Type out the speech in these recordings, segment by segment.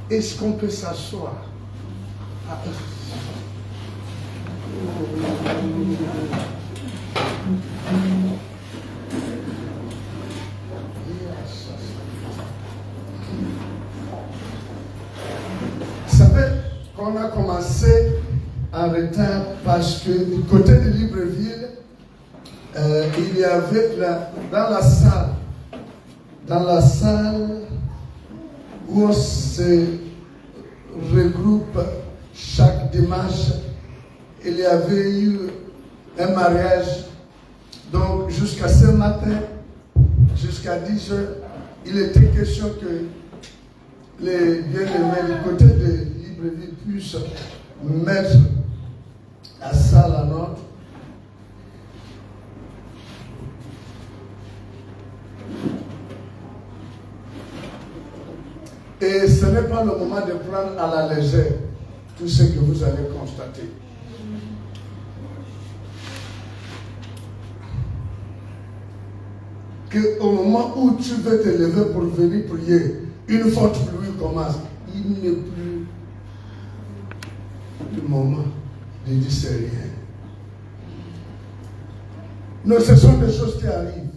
Est-ce qu'on peut s'asseoir? Vous savez qu'on a commencé en retard parce que du côté de Libreville, il y avait dans la salle où on se regroupe chaque dimanche, il y avait eu un mariage. Donc jusqu'à ce matin, jusqu'à 10 heures, il était question que les bien-aimés du côté de Libreville puissent mettre la salle à l'ordre. Et ce n'est pas le moment de prendre à la légère tout ce que vous allez constater. Qu'au moment où tu veux te lever pour venir prier, une forte pluie commence. Il n'est plus le moment de dire c'est rien. Non, ce sont des choses qui arrivent.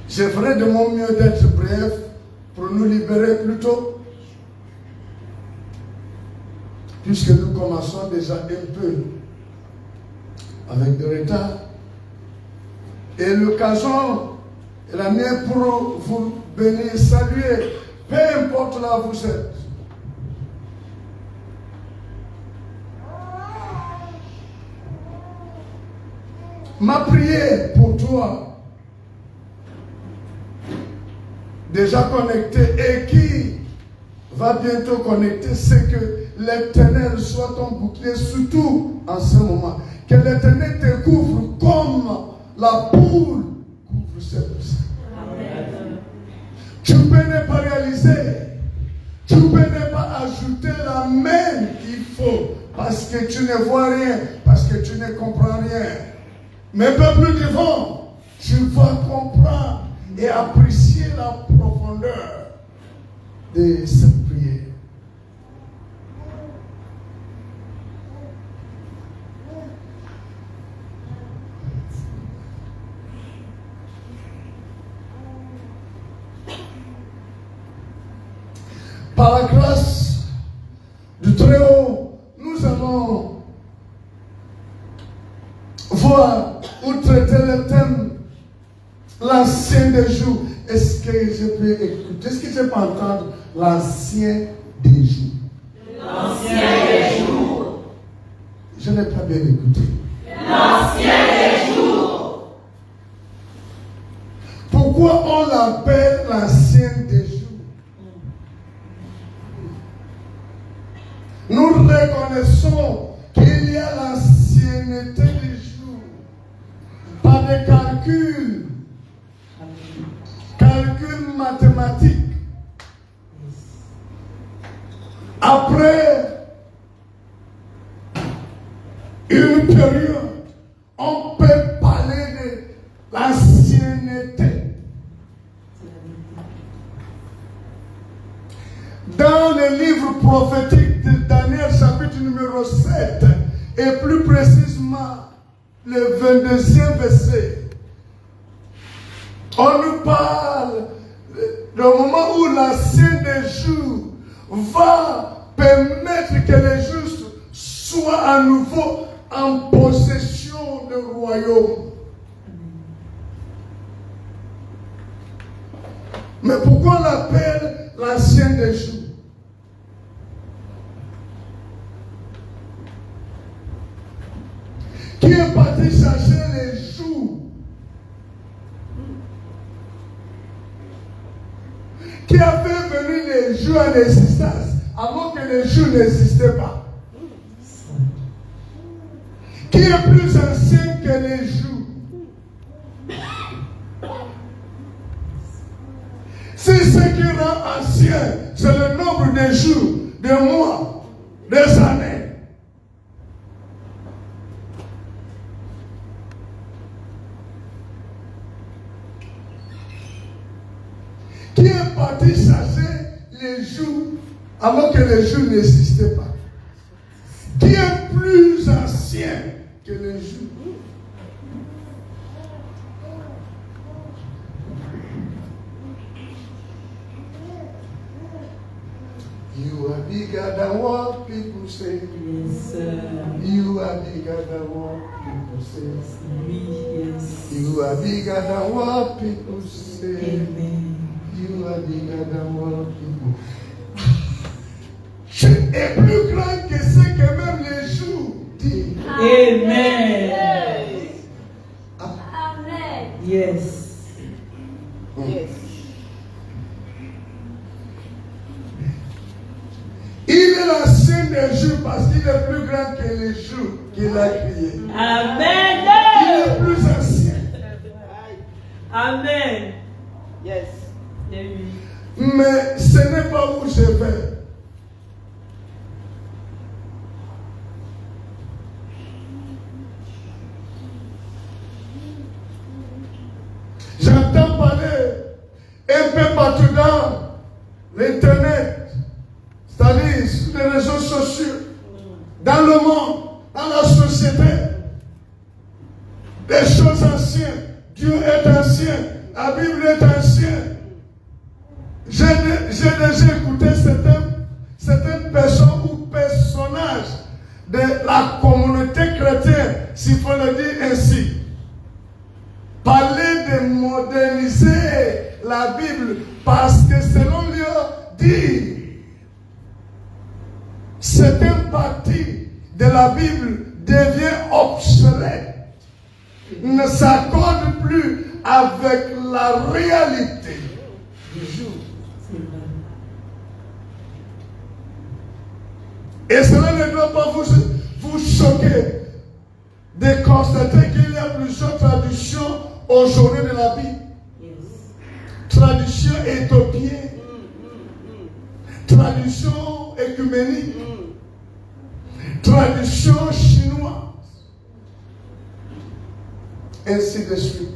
Je ferai de mon mieux d'être bref pour nous libérer plus tôt, puisque nous commençons déjà un peu avec du retard. Et l'occasion est la mienne pour vous bénir, saluer, peu importe là où vous êtes. Ma prière pour toi, déjà connecté et qui va bientôt connecter, c'est que l'Éternel soit ton bouclier, surtout en ce moment. Que l'Éternel te couvre comme la poule couvre ses poussins. Tu peux ne pas réaliser, tu peux ne pas ajouter la main qu'il faut, parce que tu ne vois rien, parce que tu ne comprends rien. Mais peuple divin, tu vas comprendre et apprécier la profondeur de cette prière. Par la grâce du Très-Haut, nous allons voir ou traiter le thème l'ancien des jours. Est-ce que je peux écouter? Est-ce que je peux entendre l'ancien des jours? L'ancien des jours. Je n'ai pas bien écouté. L'ancien des jours. Pourquoi on l'appelle l'ancien des jours? Nous reconnaissons qu'il y a l'ancienneté des jours par des calculs mathématiques. Après une période, on peut parler de l'ancienneté. Dans le livre prophétique de Daniel, chapitre numéro 7, et plus précisément le 22e verset, on nous parle du moment où l'ancien des jours va permettre que les justes soient à nouveau en possession du royaume. Mais pourquoi on l'appelle l'ancien des jours? Qui est parti chercher les jours? Qui a fait venir les jours à l'existence avant que les jours n'existaient pas? Qui est plus ancien que les jours? Si ce qui rend ancien, c'est le nombre de jours, de mois, des années. qui est parti chasser les joues alors que les joues n'existaient pas. Qui est plus ancien que les joues. You are bigger than what people say. Yes, sir. You are bigger than what people say. Yes. You are bigger than what people say. Amen. You are bigger than what people. Tu es plus grand que ce que même les jours disent. Amen. Amen. Yes. Yes. Il est l'ancien des jours parce qu'il est plus grand que les jours qu'il a créés. Amen. Il est plus ancien. Amen. Yes. Mais ce n'est pas où je vais. J'entends parler un peu partout dans l'internet, c'est-à-dire sur les réseaux sociaux, dans le monde, dans la société, des choses anciennes. Dieu est ancien, la Bible est ancienne. J'ai déjà écouté certaines personnes ou personnages de la communauté chrétienne, s'il faut le dire ainsi, parler de moderniser la Bible parce que selon leur dire, certaines parties de la Bible devient obsolète, ne s'accorde plus avec la réalité du jour. Et cela ne doit pas vous choquer de constater qu'il y a plusieurs traductions aujourd'hui de la Bible. Traduction éthiopienne, traduction écuménique, traduction chinoise, ainsi de suite.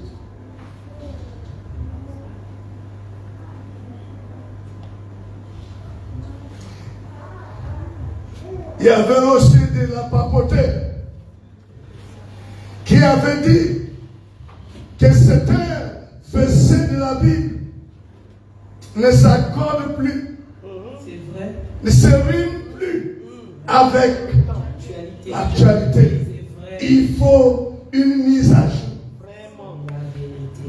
Il y avait aussi de la papauté qui avait dit que certains versets de la Bible ne s'accordent plus, C'est vrai. ne se riment plus avec l'actualité. Il faut une mise à jour. Vraiment.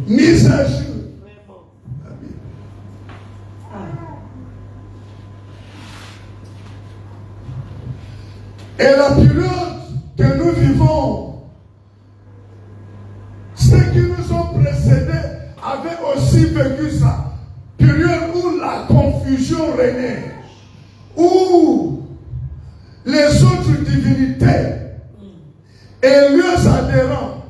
Mise à jour. Vraiment. La Bible. Et la période que nous vivons, ceux qui nous ont précédés avaient aussi vécu ça. Période où la confusion régnait, où les autres divinités et leurs adhérents,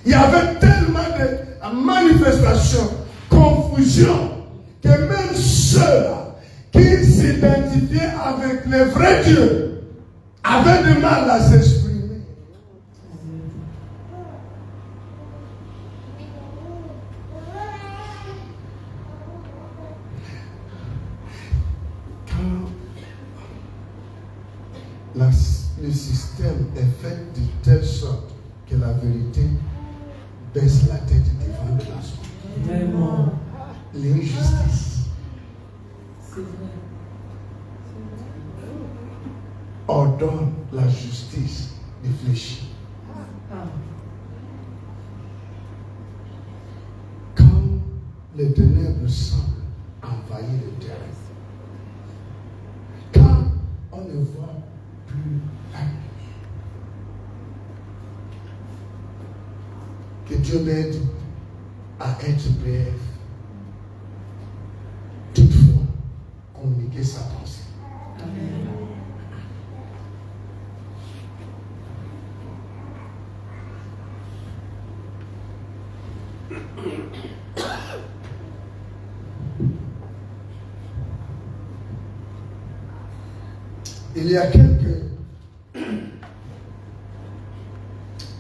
il y avait tellement de manifestations, confusion, que même ceux-là qui s'identifiaient avec le vrai Dieu avaient du mal à s'exprimer. Le système est fait de telle sorte que la vérité baisse la tête devant le mensonge. Vraiment. L'injustice C'est vrai. ordonne la justice de fléchir. Quand les ténèbres semblent envahir le terrain, quand on ne voit plus la lumière, que Dieu m'aide à être bref, toutefois communiquer sa pensée. Amen. Il y a quelques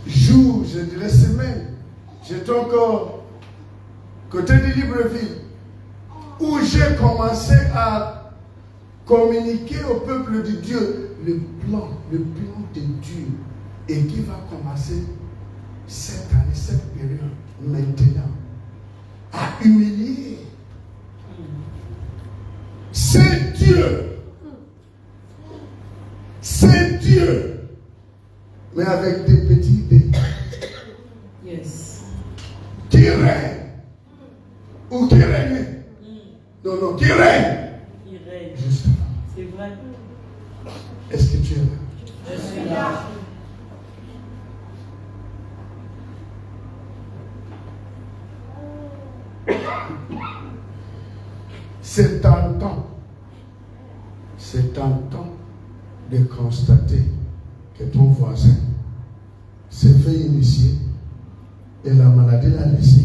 jours, je dirais semaines, j'étais encore côté de Libreville. où j'ai commencé à communiquer au peuple de Dieu le plan de Dieu et qui va commencer cette année, cette période, maintenant, à humilier. C'est Dieu. C'est Dieu. Mais avec des petits dés. Yes. Qui règne. Ou qui règne. Non, qui règne. Il règne. Justement. C'est vrai. Est-ce que tu es là? Je suis là. C'est tentant de constater que ton voisin s'est fait initier et la maladie l'a laissé.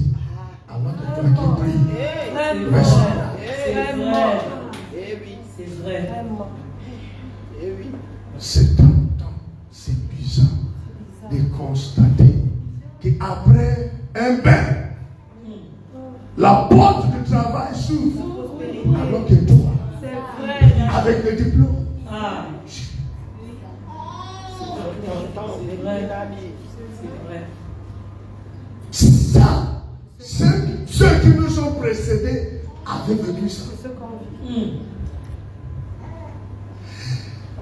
Alors que toi qui pries, reste là. C'est vrai. Eh oui. C'est vrai. Eh oui. C'est tentant, c'est bizarre de constater qu'après un bain, la porte du travail s'ouvre. Alors que toi, C'est vrai. avec le diplôme, Ah. C'est vrai. C'est vrai. ça, ceux qui nous ont précédés avaient vécu ça.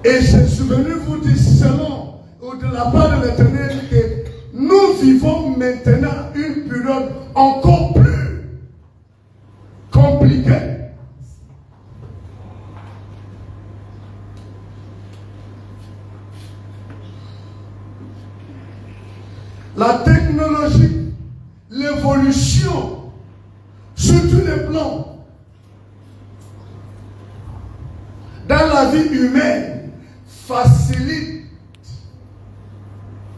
Et je suis venu vous dire selon ou de la part de l'Éternel que nous vivons maintenant une période encore plus compliquée. La technologie, l'évolution, sur tous les plans, dans la vie humaine, facilite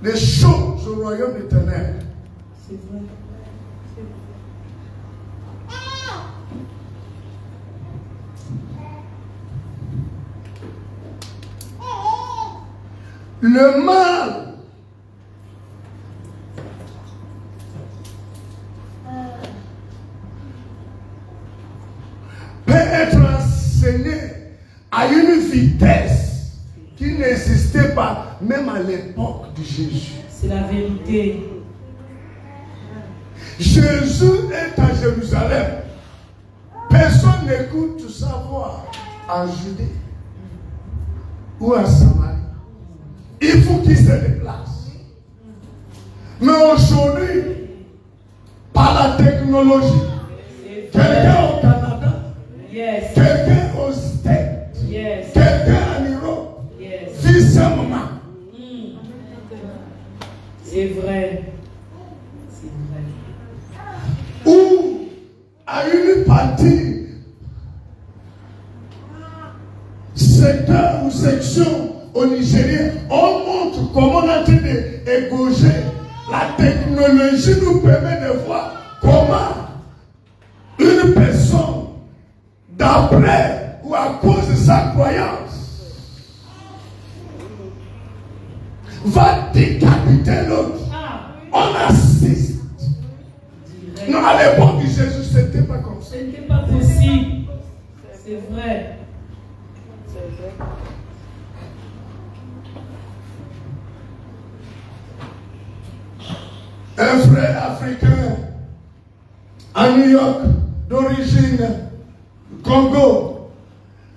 les choses au royaume des ténèbres. C'est vrai. Le mal peut être enseigné à une vitesse qui n'existait pas même à l'époque de Jésus. C'est la vérité. Jésus est à Jérusalem. Personne n'écoute sa voix en Judée ou en Samarie. Il faut qu'il se déplace. Mais aujourd'hui, par la technologie, quelqu'un au Canada, Yes. quelqu'un aux States, Yes. quelqu'un en Europe, Yes. vit ce moment. C'est vrai. C'est vrai. Ou à une partie, secteur ou section au Nigeria, on montre comment on est en train d'égauger. La technologie nous permet de voir comment une personne, d'après ou à cause de sa croyance, va décapiter l'autre. On assiste. Non, à l'époque de Jésus, ce n'était pas comme ça. Ce n'était pas possible. C'est vrai. C'est vrai. Un frère africain à New York, d'origine Congo,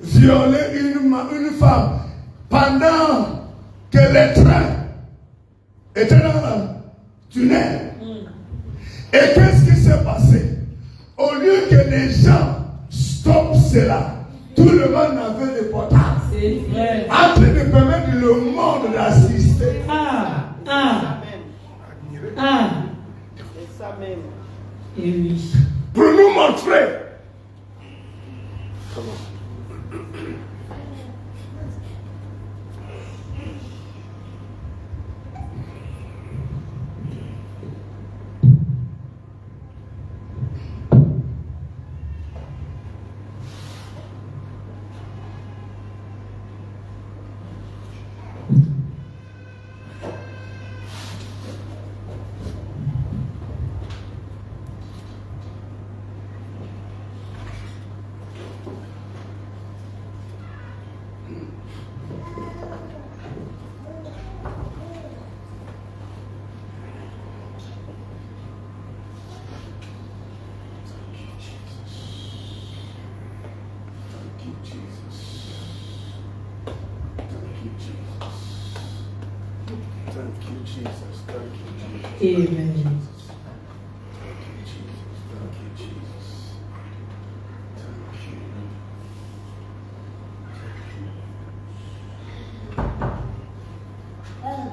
violait une femme pendant que le train était dans le tunnel. Et qu'est-ce qui s'est passé? Au lieu que les gens stoppent cela, tout le monde avait le portable. C'est vrai. En train de permettre le monde d'assister. Ah. C'est ça même. Ah. C'est ça même. Et oui. Pour nous montrer. Jesus. Thank you, Jesus. Amen. Thank you, Jesus. Thank you, Jesus. Thank you. Thank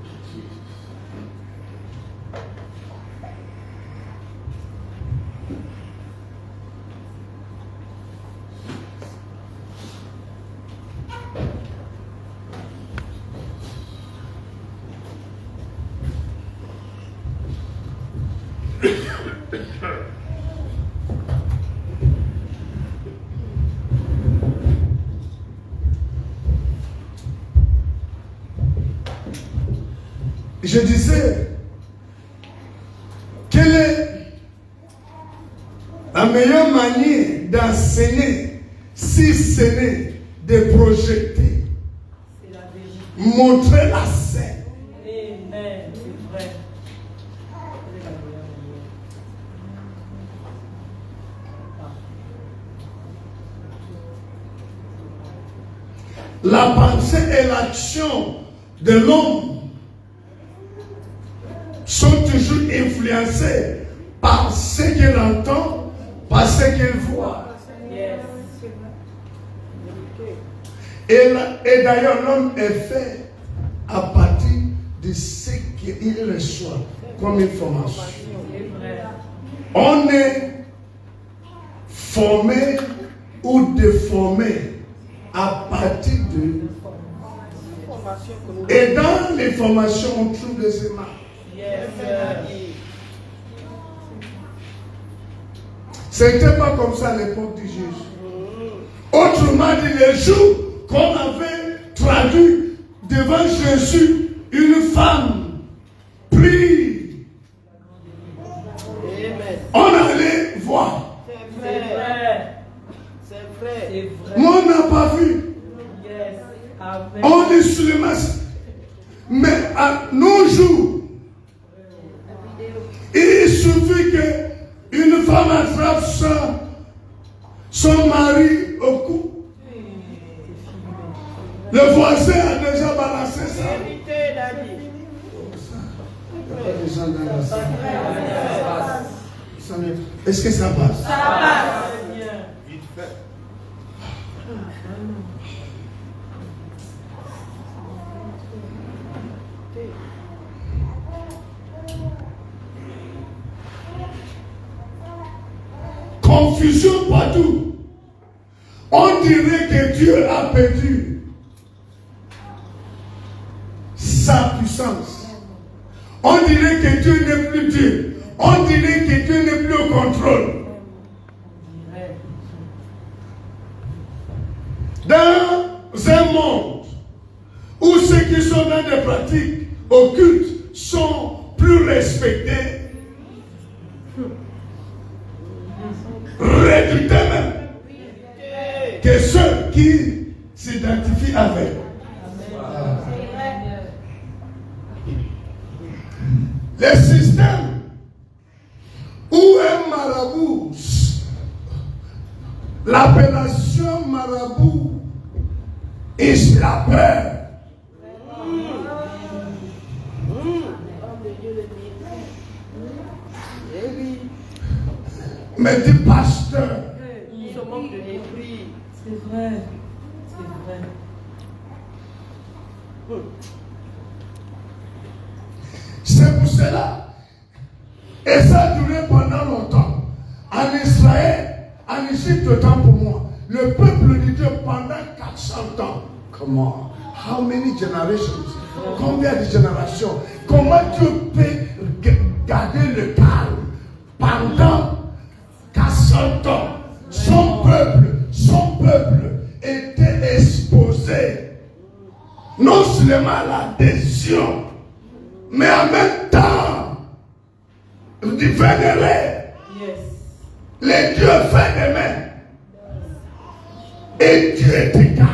you, Jesus. Je disais, quelle est la meilleure manière d'enseigner si ce n'est de projeter, C'est la vérité. montrer la scène. Amen. C'est vrai. La pensée et l'action de l'homme sont toujours influencés par ce qu'il entend, par ce qu'il voit. Yes. Et d'ailleurs, l'homme est fait à partir de ce qu'il reçoit comme information. C'est vrai. On est formé ou déformé à partir de... Et dans l'information, on trouve des images. Yes. C'était pas comme ça à l'époque de Jésus. Autrement dit, les jours qu'on avait traduit devant Jésus, une femme prie. On allait voir. C'est vrai. C'est vrai. C'est vrai. Mais on n'a pas vu. Yes. Amen. On est sur le masque. Mais à nos jours, il suffit qu'une femme attrape son mari au cou. Le voisin a déjà balancé ça. Vérité, Daddy. Il n'y a pas de gens dans la salle. Est-ce que ça passe? Ça passe. Vite fait. Confusion partout. On dirait que Dieu a perdu sa puissance. On dirait que Dieu n'est plus Dieu. On dirait que Dieu n'est plus au contrôle. Dans un monde où ceux qui sont dans des pratiques occultes sont plus respectés, réputés même, que ceux qui s'identifient avec. Le système où un marabout, l'appellation marabout, est la peur. Mais dit pasteur, Nous sommes de mépris. C'est vrai. C'est vrai. c'est pour cela. Et ça a duré pendant longtemps. En Israël, en Égypte, autant pour moi, le peuple de Dieu pendant 400 ans. Comment? How many generations? Combien de générations? Comment Dieu peut garder le calme pendant 400 ans? Son peuple était exposé non seulement à l'adhésion, mais en même temps vénérer Yes. les dieux faits des mains. Et Dieu était calme.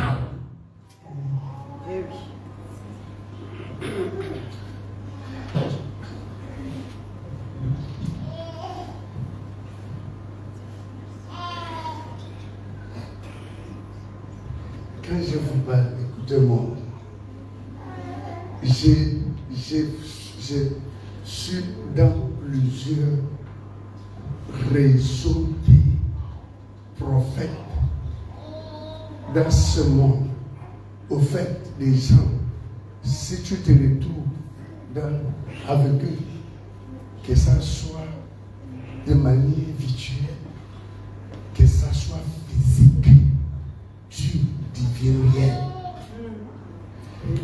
Quand je vous parle, écoutez-moi. je suis dans plusieurs réseaux de prophètes dans ce monde. Au fait, les gens, si tu te retrouves avec eux, que ça soit de manière virtuelle, que ça soit physique, tu deviens réel.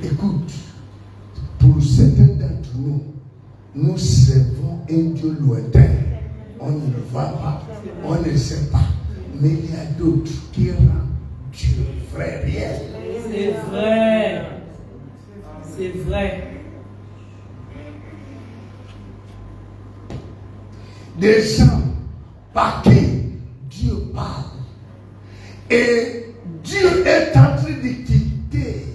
Écoute, pour certains d'entre nous, nous servons un Dieu lointain. On ne le voit pas, on ne le sait pas. Mais il y a d'autres qui rendent Dieu vrai, réel. C'est vrai. C'est vrai. Des gens par qui Dieu parle. Et Dieu est en train de quitter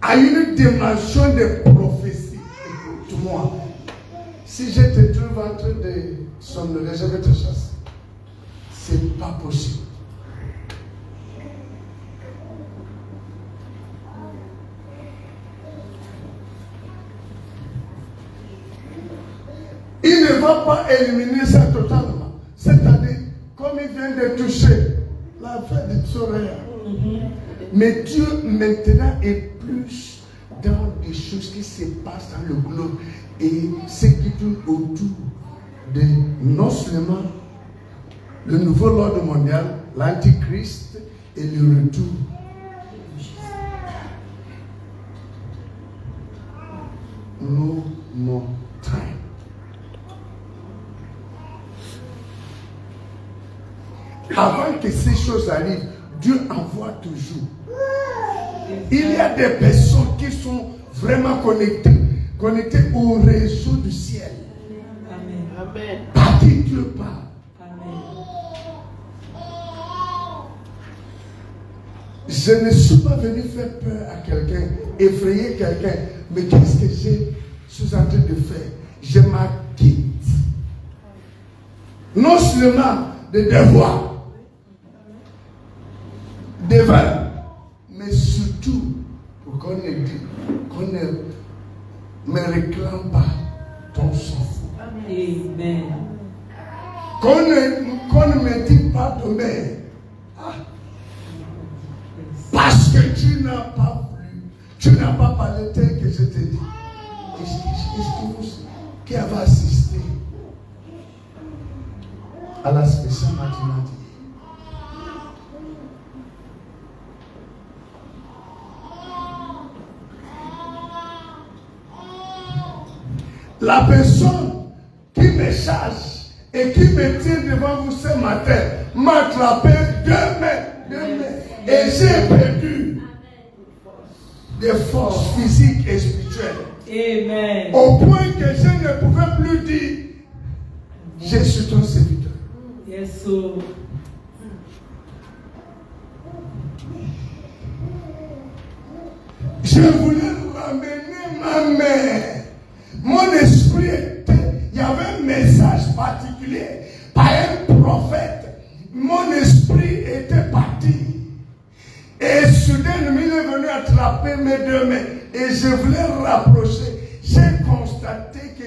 à une dimension de prophétie. Écoute-moi, si je te trouve en train de somnoler, je vais te chasser. C'est pas possible. Il ne va pas éliminer ça totalement. C'est-à-dire, comme il vient de toucher la fête de Soraya. Mais Dieu maintenant est plus dans des choses qui se passent dans le globe et ce qui tourne autour de non seulement le nouveau ordre mondial, l'antichrist et le retour. No more time. Avant que ces choses arrivent, Dieu envoie toujours. Il y a des personnes qui sont vraiment connectées au réseau du ciel. Amen. Amen. Par qui Dieu parle. Amen. Je ne suis pas venu faire peur à quelqu'un, effrayer quelqu'un. Mais qu'est-ce que je suis en train de faire? Je m'acquitte. Non seulement de devoir, devant, mais surtout pour qu'on ne me réclame pas ton sang. Amen. Qu'on ne me dit pas demain. Parce que tu n'as pas voulu, tu n'as pas parlé tel que je t'ai dit. Est-ce que qui avez assisté à la spéciale mathématique? La personne qui me charge et qui me tient devant vous ce matin m'a attrapé deux mains. Et j'ai perdu des forces physiques et spirituelles. Amen. Au point que je ne pouvais plus dire, je suis ton serviteur. Yes, so. Je voulais ramener ma mère. Mon esprit il y avait un message particulier par un prophète. Mon esprit était parti. Et soudainement, il est venu attraper mes deux mains. Et je voulais rapprocher. J'ai constaté que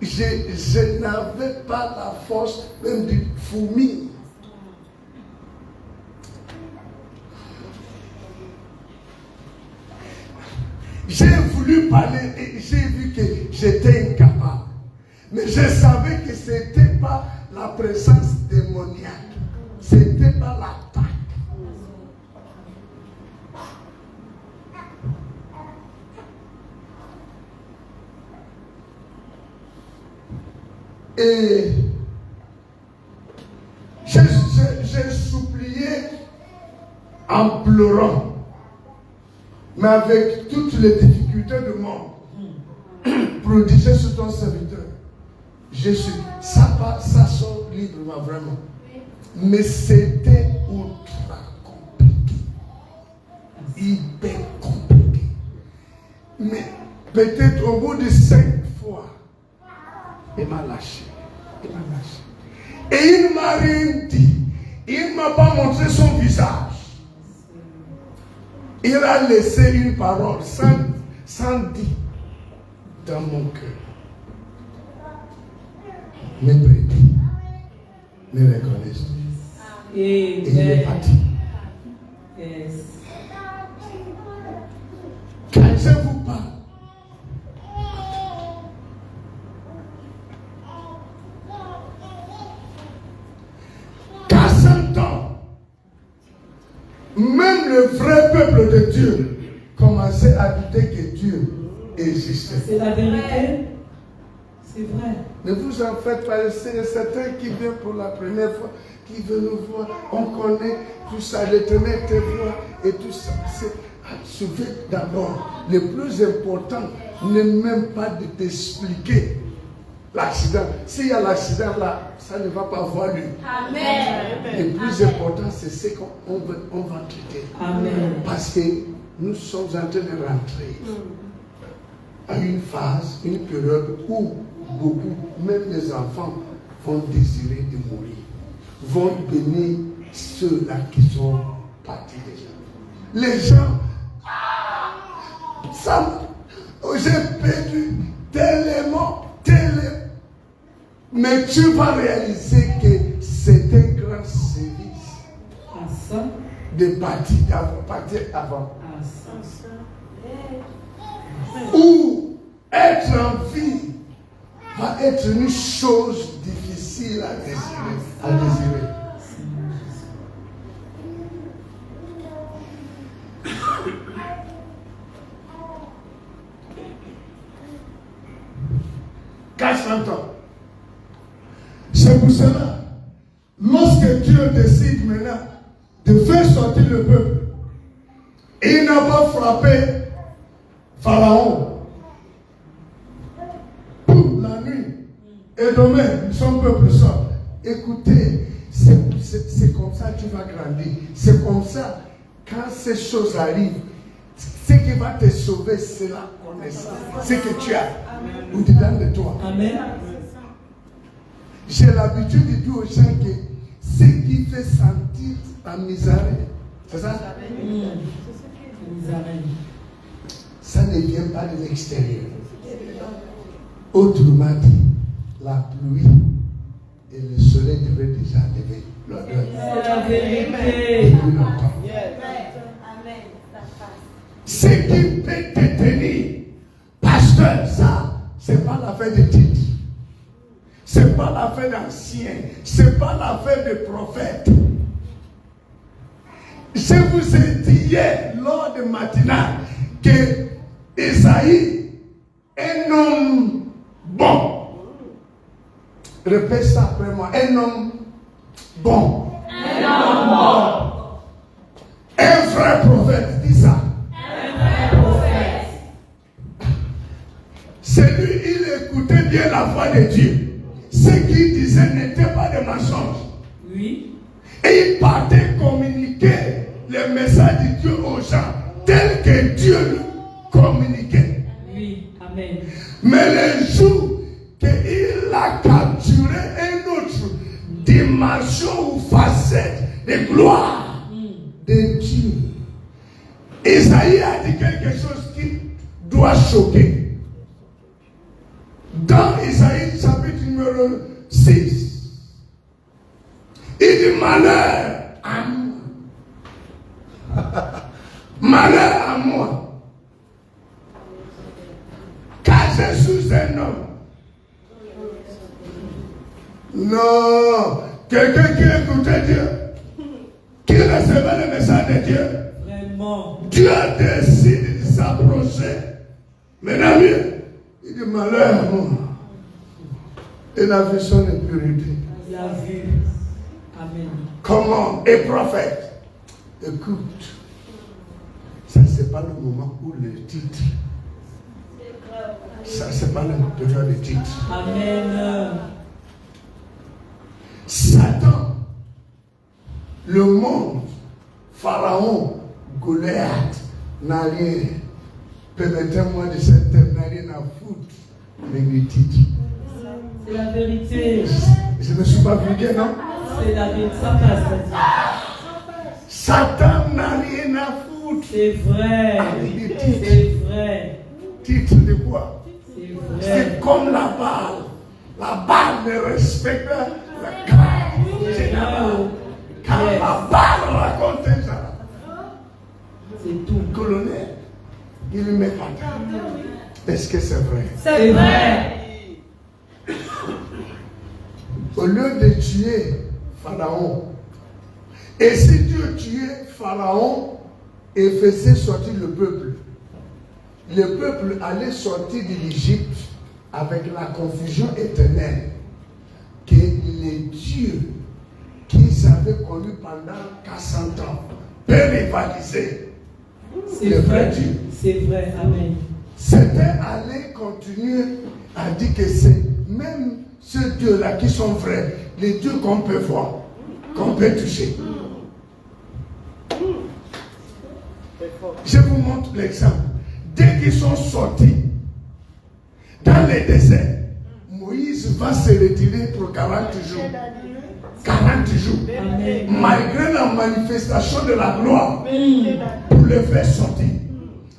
je n'avais pas la force même d'une fourmi. J'ai voulu parler et j'ai vu que j'étais incapable. Mais je savais que ce n'était pas la présence démoniaque. Ce n'était pas l'attaque. Et j'ai supplié en pleurant, mais avec toutes les difficultés du monde, prodiger sur ton serviteur. Ça sort librement, vraiment. Mais c'était ultra compliqué. Hyper compliqué. Mais peut-être au bout de 5 fois, il m'a lâché. Et il ne m'a rien dit. Il ne m'a pas montré son visage. Il a laissé une parole sans dire. dans mon cœur. Mes brebis me reconnaissent. Et il est parti. Yes. Quand je vous parle, qu'à 100 ans, même le vrai peuple de Dieu commençait à douter que Dieu existait. C'est la vérité. C'est vrai. Ne vous en faites pas, c'est certains qui viennent pour la première fois, qui veulent nous voir, on connaît tout ça, l'Éternel te voit et tout ça. C'est d'abord, le plus important n'est même pas de t'expliquer l'accident. S'il y a l'accident là, ça ne va pas voir lui. Amen. Le plus important, c'est ce qu'on va traiter. Amen. Parce que nous sommes en train de rentrer à une phase, une période où beaucoup, même les enfants, vont désirer de mourir. Vont bénir ceux-là qui sont partis déjà. Les gens, ça, j'ai perdu tellement. Mais tu vas réaliser que c'est un grand service de partir avant. Ou être en vie va être une chose difficile à désirer. C'est pour cela, lorsque Dieu décide maintenant de faire sortir le peuple, il n'a pas frappé Pharaon toute la nuit. Et demain, son peuple sort. Écoutez, c'est comme ça que tu vas grandir. C'est comme ça, quand ces choses arrivent, ce qui va te sauver, c'est la connaissance. Ce que tu as au-dedans de toi. Amen. J'ai l'habitude de dire aux gens que ce qui fait sentir ta misère, c'est ça? Ça ne vient pas de l'extérieur. Autrement dit, la pluie et le soleil devraient déjà lever l'odeur. C'est la vérité. Depuis longtemps. Ce qui peut te tenir, pasteur, ça, c'est pas l'affaire de titre. C'est pas l'affaire d'ancien. C'est pas l'affaire de prophète. Je vous ai dit hier, lors de matinale, que Esaïe, un homme bon. Répète ça après moi. Un homme bon. Un homme bon. Un vrai prophète, dis ça. Un vrai prophète. C'est lui, il écoutait bien la voix de Dieu. Ce qu'il disait n'était pas de mensonge. Oui. Et il partait communiquer le message de Dieu aux gens, tel que Dieu le communiquait. Oui. Amen. Mais le jour qu'il a capturé une autre dimension ou facette de gloire de Dieu, Isaïe a dit quelque chose qui doit choquer. Dans Isaïe chapitre numéro 6, il dit malheur à moi. Malheur à moi. Car je suis un homme. Non. Quelqu'un qui écoutait Dieu, qui recevait le message de Dieu. Vraiment. Dieu décide de s'approcher. Mesdames, il dit malheur à moi. Et la vie son impurité. Il a vu. Amen. Comment? Et prophète. Écoute. Ça, c'est pas le moment où le titre. Ça, c'est pas le besoin de titre. Amen. Satan, le monde, Pharaon, Goliath, n'a rien. Permettez-moi de cette terme, n'a rien à foutre avec les titres. C'est la vérité. Je ne suis pas vulgaire, non? C'est la vérité. Ça passe. Satan n'a rien à foutre. C'est vrai. Avec des titres. C'est vrai. Titre de quoi? C'est C'est comme la balle. La balle ne respecte la crâne. Général. Quand la balle raconte ça, C'est tout. le colonel, il ne met pas de. Est-ce que c'est vrai? C'est vrai. Au lieu de tuer Pharaon, et si Dieu tuait Pharaon et faisait sortir le peuple allait sortir de l'Égypte avec la confusion éternelle que les dieux qu'ils avaient connus pendant 400 ans peuvent rivaliser. C'est vrai. C'est vrai. Amen. C'était aller continuer à dire que c'est même ceux dieux-là qui sont vrais, les dieux qu'on peut voir, qu'on peut toucher. Je vous montre l'exemple. Dès qu'ils sont sortis dans les déserts, Moïse va se retirer pour 40 jours. 40 jours. Amen. Malgré la manifestation de la gloire, pour les faire sortir.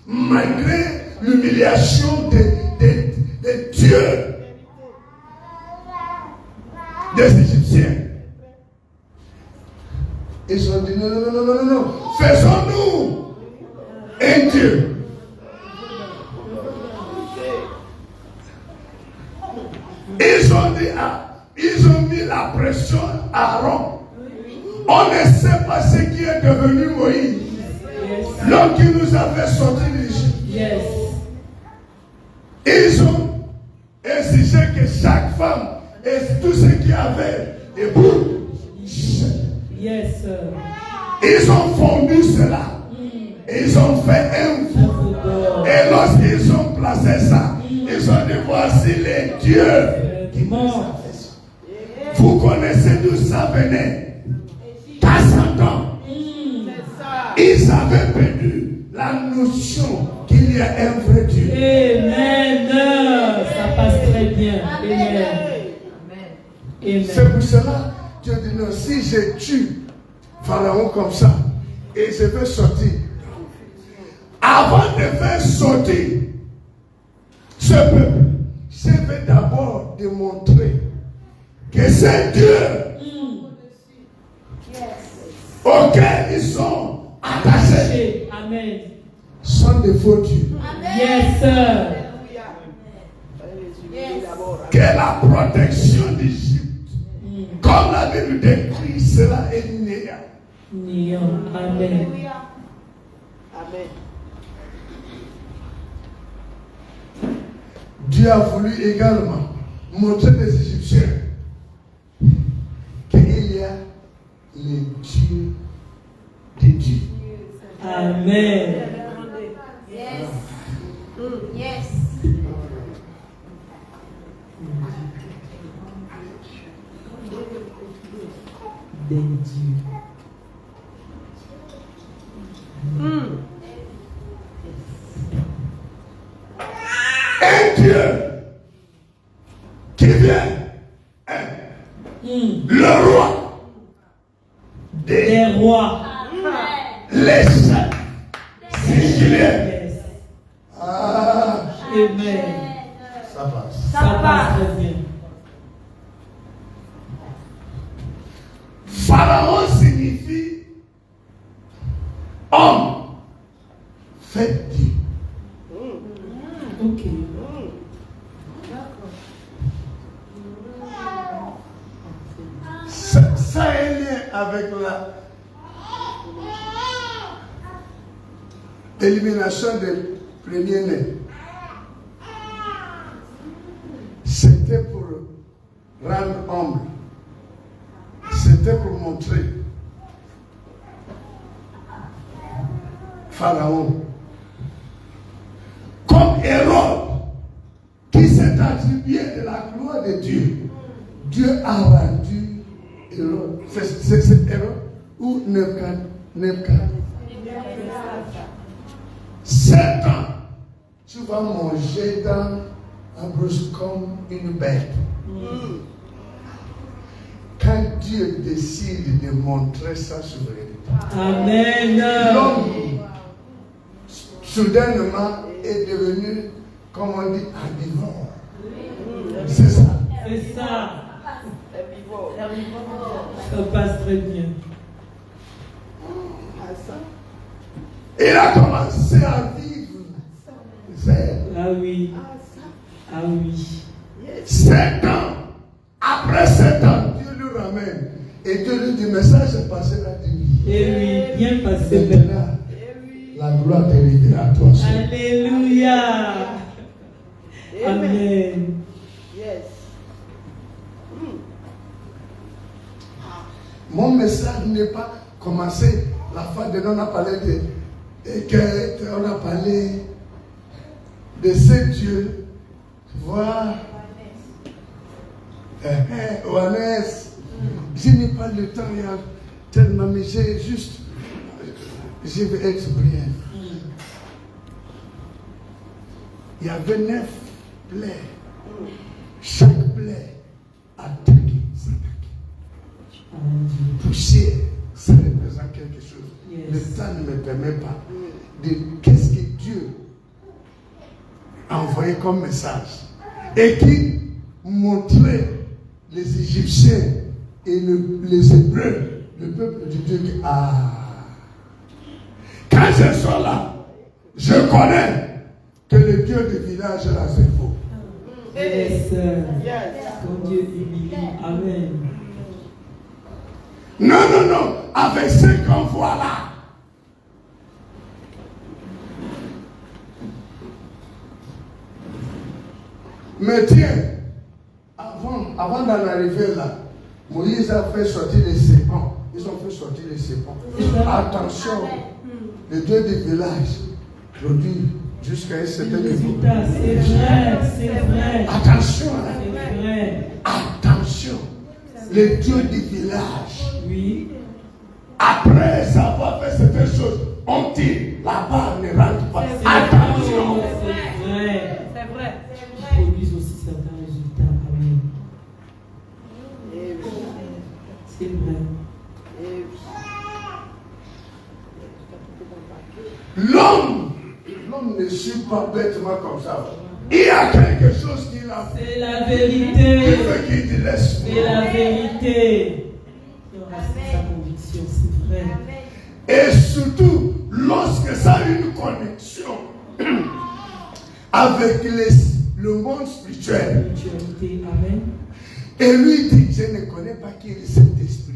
Malgré l'humiliation des dieux des Égyptiens. Ils ont dit non. Faisons-nous un Dieu. Ils ont mis la pression à Aaron. On ne sait pas ce qui est devenu Moïse. L'homme qui nous a fait sortir d'Égypte. Yes. Ils ont exigé que chaque femme et tout ce qu'il y avait des boules. Yes. Ils ont fondu cela. Ils ont fait un fou. Et lorsqu'ils ont placé ça, ils ont dit voici les dieux qui nous ont fait ça. Vous connaissez d'où ça venait. 400 ans. Ils avaient perdu la notion qu'il y a un vrai Dieu. Amen. Ça passe très bien. Amen. Amen. C'est pour cela que Dieu dit non, si je tue Pharaon comme ça et je vais sortir, avant de faire sortir ce peuple, je vais d'abord démontrer que c'est Dieu auquel ils sont attachés. Amen. Sont des faux dieux. Yes, sir. Que la protection d'Égypte, comme la Bible décrit, cela est néant. Néant. Amen. Dieu a voulu également montrer aux Égyptiens qu'il y a les dieux des dieux. Amen. Yes. Yes. Des dieux. Un Dieu qui vient, le roi Des rois. les saints singuliers. Yes. Ah, Amen. ça passe. Ça passe très bien. Pharaon signifie homme fait Dieu. Ok. Ça a un lien avec l'élimination des premiers-nés. C'était pour rendre humble. C'était pour montrer Pharaon comme Hérode qui s'est attribué de la gloire de Dieu. Dieu a rendu Hérode. C'est Hérode ou Nebuchadnezzar. 7 ans, tu vas manger dans un brousse comme une bête. Quand Dieu décide de montrer sa souveraineté, Amen. l'homme soudainement est devenu, comme on dit, herbivore. C'est ça. C'est ça. Ça passe très bien. Il a commencé à vivre vers Ah oui. Ah oui. 7 ans. Après 7 ans, Dieu lui ramène. Et Dieu lui dit, mais ça, c'est passé la vie. Et oui, bien passé. Maintenant, la gloire te libère à toi seul. Alléluia. Amen. Yes. Mon message n'est pas commencé. La fois de on a parlé on a parlé de ce Dieu. Voir. Oanès. Je n'ai pas le temps, il y a tellement, mais j'ai juste. Je vais être bref. Il y avait 9 plaies. Chaque plaie attaquait, s'attaquait. Poussière, ça représente quelque chose. Yes. Le temps ne me permet pas de qu'est-ce que Dieu a envoyé comme message. Et qui montrait les Égyptiens et les Hébreux, le peuple de Dieu, que quand je suis là, je connais que le Dieu du village là, c'est faux. Yes. Ton Dieu humilie. Amen. Non, avec ce qu'on voit là. Mais tiens, avant d'en arriver là, Moïse a fait sortir les serpents. Ils ont fait sortir les serpents. Attention, le Dieu du village produit jusqu'à un certain niveau. C'est vrai. Attention, C'est vrai. attention. Le Dieu du village, Oui. après avoir fait certaines choses, on dit là-bas ne rentre pas. Attention. C'est vrai. C'est vrai. Ils produisent aussi certains résultats. Amen. C'est vrai. L'homme ne suit pas bêtement comme ça. Il y a quelque chose qu'il a fait. C'est la vérité. Il veut qu'il te laisse. C'est la vérité. Il aura sa conviction, c'est vrai. Et surtout, lorsque ça a une connexion avec le monde spirituel, Spiritualité, amen. et lui dit, je ne connais pas qui est cet esprit.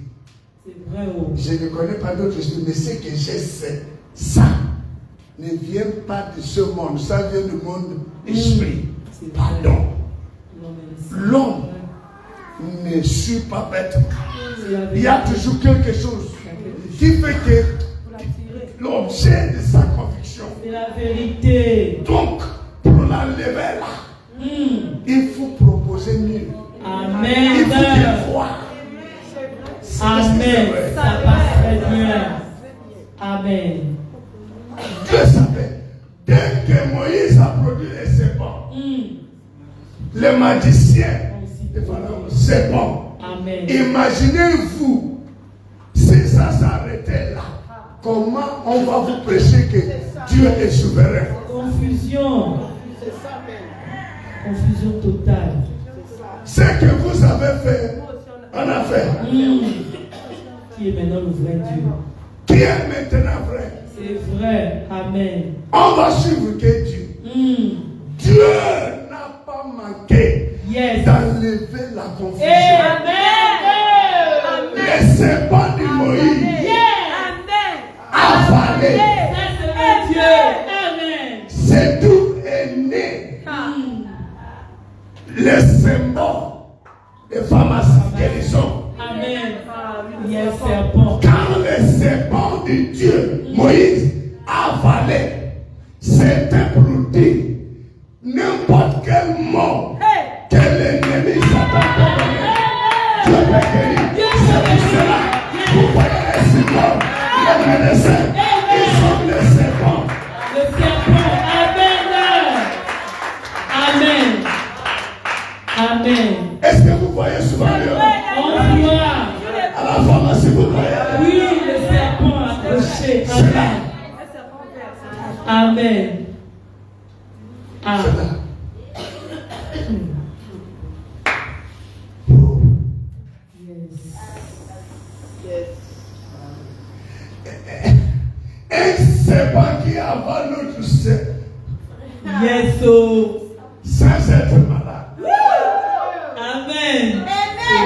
C'est vrai. Oh. Je ne connais pas d'autres esprits, mais ce que je sais, ça ne vient pas de ce monde, ça vient du monde esprit. C'est Pardon. vrai. L'homme ne suit pas bêtement. C'est la Il y a vérité. toujours quelque chose qui fait que l'objet de sa conviction. C'est la vérité. Donc, pour l'enlever là, il faut proposer mieux. Amen. Il faut bien voir. Amen. Ça passe très bien. Amen. Dieu savait. Dès que Moïse a produit les serpents, les magiciens, c'est bon. Amen. Imaginez-vous, si ça s'arrêtait là, comment on va vous prêcher que Dieu est souverain? Confusion. Confusion totale. Ce que vous avez fait, on a fait. Qui est maintenant le vrai Dieu? Qui est maintenant vrai? C'est vrai. Amen. On va suivre que Dieu. Dieu n'a pas manqué Yes. d'enlever la confusion. Amen. Les serpents de Moïse avalés. Ça, c'est le Dieu. Amen. C'est d'où est né les symboles des femmes à sa guérison. Amen. Yes, serpent. Quand les serpents de Dieu, Moïse, avalait, c'était pour dire n'importe quel mot que l'ennemi Satan peut donner. Dieu peut guérir. C'est pour cela vous voyez les symboles, les médecins, ils sont les serpents. Le serpent. Amen. Amen. Amen. Est-ce que vous voyez souvent On voit. à la pharmacie, vous voyez? Oui, le serpent accroché. Amen. Amen. C'est Amen. là.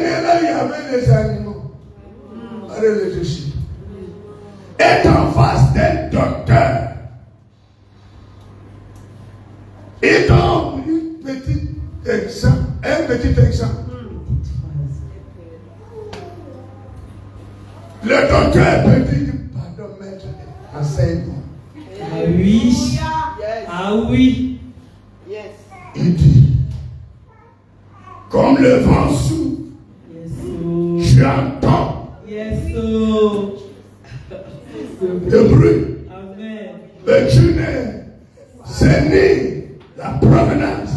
né là, il y avait des animaux. Allez réfléchir. Est en face d'un docteur. Et donc, un petit exemple. Le docteur peut dire, pardon maître, enseigne-moi. Ah oui. Ah oui. Il dit, comme le vent souffle, tu entends le bruit. Amen. Mais tu n'es, c'est ni la provenance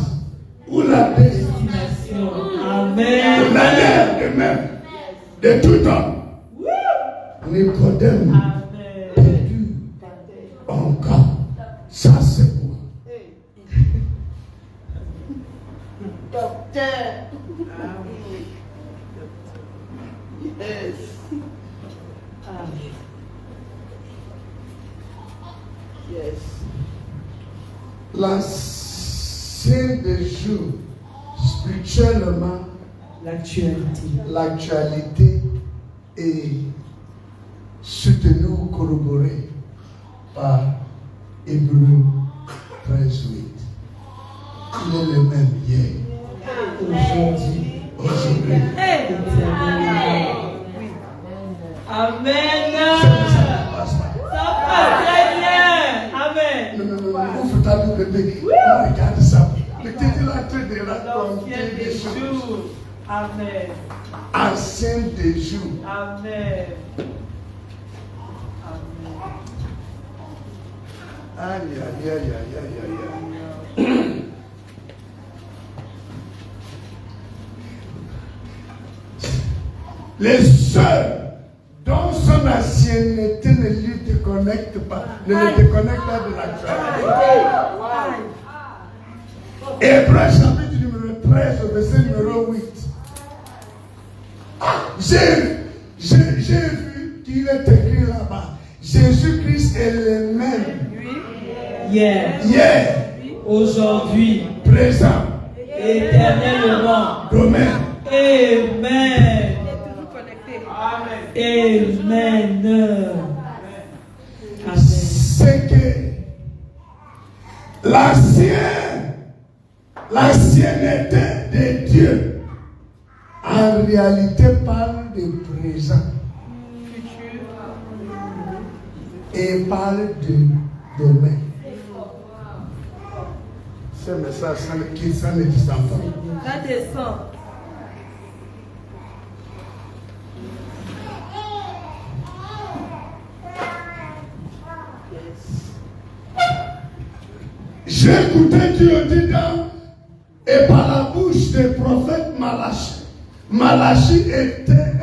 ou la destination. Amen. L'année de même de tout homme. Nicodème perdu encore. Ça c'est quoi? Docteur. Yes. Yes. L'ancien des jours, spirituellement, l'actualité est soutenue ou corroborée par Hébreux 13:8. Il est le même hier, aujourd'hui. Amen. Ça passe pas. Ça passe très bien. Amen. Non, vous faites le bébé. Regarde ça. Mettez la tête de la L'ancien des jours. Amen. Ancien des jours. Amen. Aïe. Les seuls dont son ancienneté ne lui déconnecte pas, ne le déconnecte pas de l'actualité. Hébreux chapitre numéro 13, verset numéro 8. J'ai vu qu'il est écrit là-bas. Jésus-Christ est le même. Hier. Aujourd'hui. Présent. Éternellement. Demain. Amen. Amen. C'est que l'ancienneté de Dieu en réalité parle de présent et parle de demain. Ce message, ça ne descend pas. Ça descend. J'ai écouté Dieu dit et par la bouche du prophète Malachi. Malachi était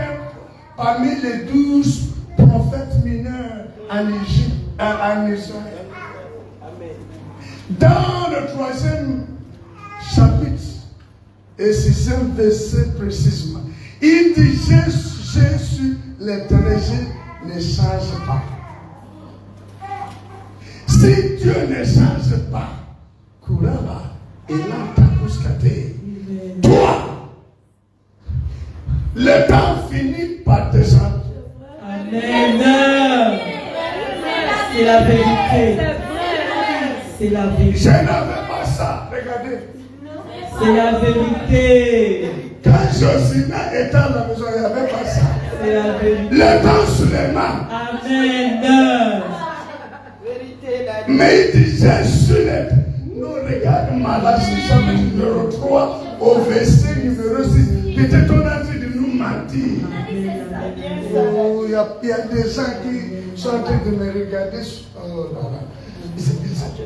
parmi les 12 prophètes mineurs en Égypte, en Israël. Dans le 3e chapitre et 6e verset précisément, il dit Jésus l'éternel ne change pas. Si Dieu ne change pas, Kouraba et l'Antakuskate, toi, le temps finit par descendre. Amen. C'est la vérité. C'est la vérité. Je n'avais pas ça, regardez. C'est la vérité. Quand Josina était à la maison, il n'y avait pas ça. C'est la vérité. Le temps Suleiman. Amen. Mais il disait sur les... Nous regardons Malachi chapitre numéro 3 au verset numéro 6. Peut-être on a dit de nous mentir. Oh, il y a des gens qui sont en train de me regarder. Oh là là.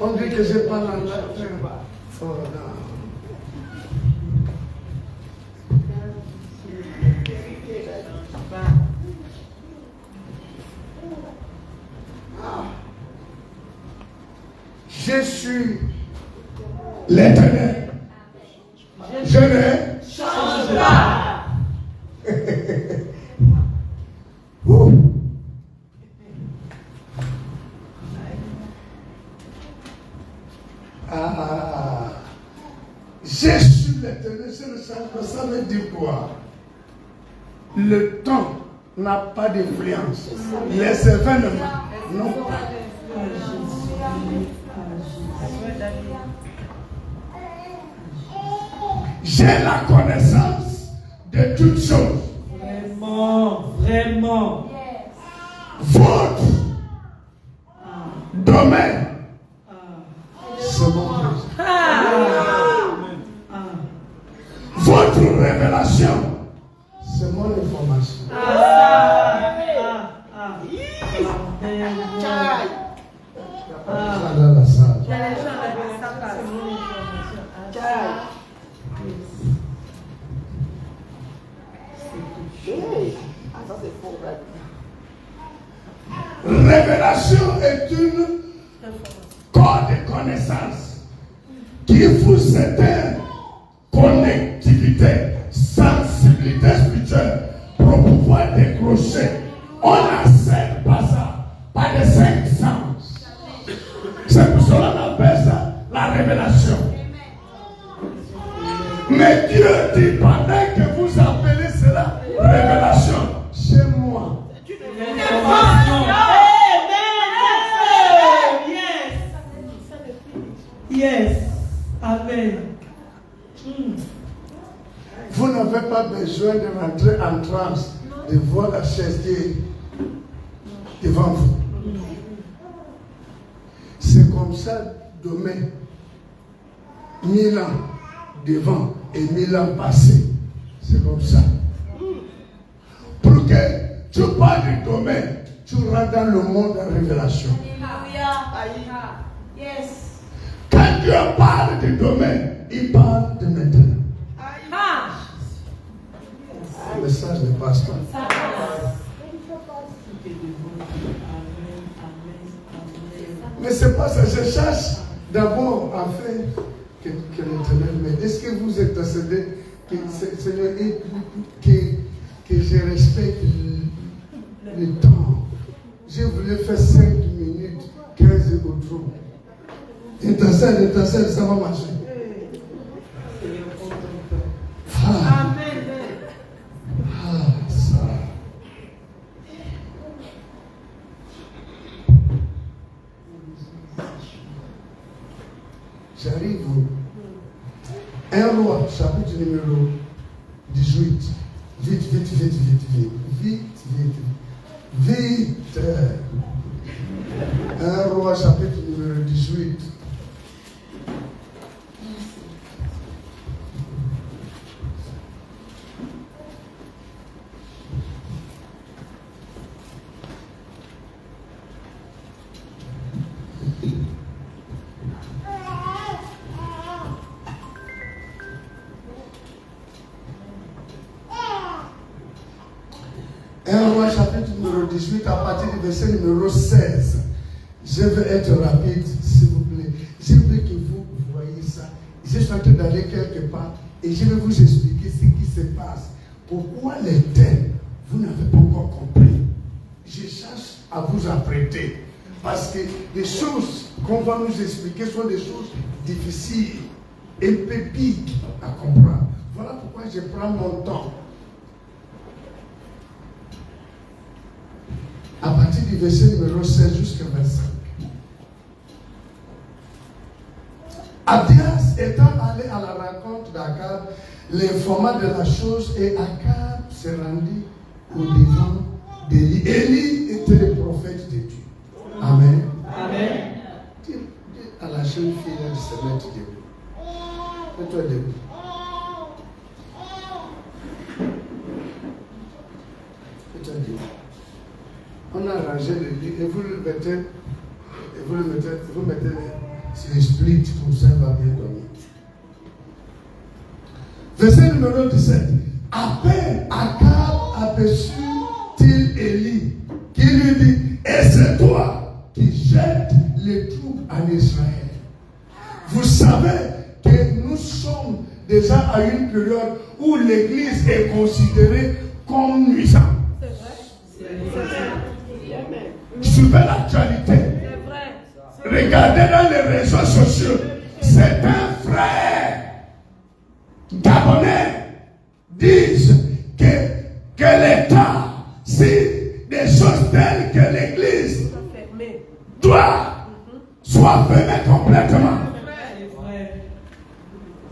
On dit que je parle en latin. Oh là. Je suis l'Éternel. Je ne change pas. Je suis l'Éternel. Je ne change pas. Ça veut dire quoi? le temps n'a pas d'influence. Les événements n'ont pas. J'ai la connaissance de toutes choses. Vraiment, vraiment. Votre domaine, c'est mon Dieu. Votre révélation, c'est mon information. Dans la salle. Révélation est une corps de connaissance qui vous éteint connectivité, sensibilité spirituelle pour pouvoir décrocher. On n'accède pas ça par les 5 sens. C'est pour cela qu'on appelle ça la révélation. Mais Dieu dit pendant que vous appelez cela révélation, chez moi. Yes. Amen. Vous n'avez pas besoin de rentrer en transe, de voir la chaise qui est devant vous. C'est comme ça demain. 1000 ans devant et 1000 ans passés. C'est comme ça. Pour que tu parles du domaine, tu rentres dans le monde de révélation. Quand Dieu parle du domaine, il parle de maintenant. Le message ne passe pas. Mais c'est pas ça. Je cherche d'abord à faire que l'Éternel m'aide. Est-ce que vous êtes ascendé que Seigneur que je respecte le temps? J'ai voulu faire 5 minutes, 15 autres. Intercède, ça va marcher. Ça. J'arrive. 1 Roi, chapitre numéro 18. Vite. 1 Roi, chapitre numéro 18. Chapitre numéro 18 à partir du verset numéro 16. Je vais être rapide, s'il vous plaît. Je veux que vous voyez ça. Je suis en train d'aller quelque part et je vais vous expliquer ce qui se passe. Pourquoi les thèmes, vous n'avez pas encore compris. Je cherche à vous apprêter. Parce que les choses qu'on va nous expliquer sont des choses difficiles, un peu piques à comprendre. Voilà pourquoi je prends mon temps. À partir du verset numéro 16 jusqu'à 25. Abdias étant allé à la rencontre d'Akab, l'informa de la chose et Akab se rendit au-devant d'Élie. Élie était le prophète de Dieu. Amen. Amen. Dis à la jeune fille de se mettre debout. Mets-toi debout. Mets-toi debout. On a arrangé le lit et vous le mettez sur le split, comme ça il va bien dormir. Verset numéro 17. À peine Akab aperçut-il Élie qui lui dit, et c'est toi qui jettes les troupes en Israël. Vous savez que nous sommes déjà à une période où l'église est considérée comme nuisante. Suivez l'actualité. Regardez dans les réseaux sociaux. Certains frères gabonais disent que les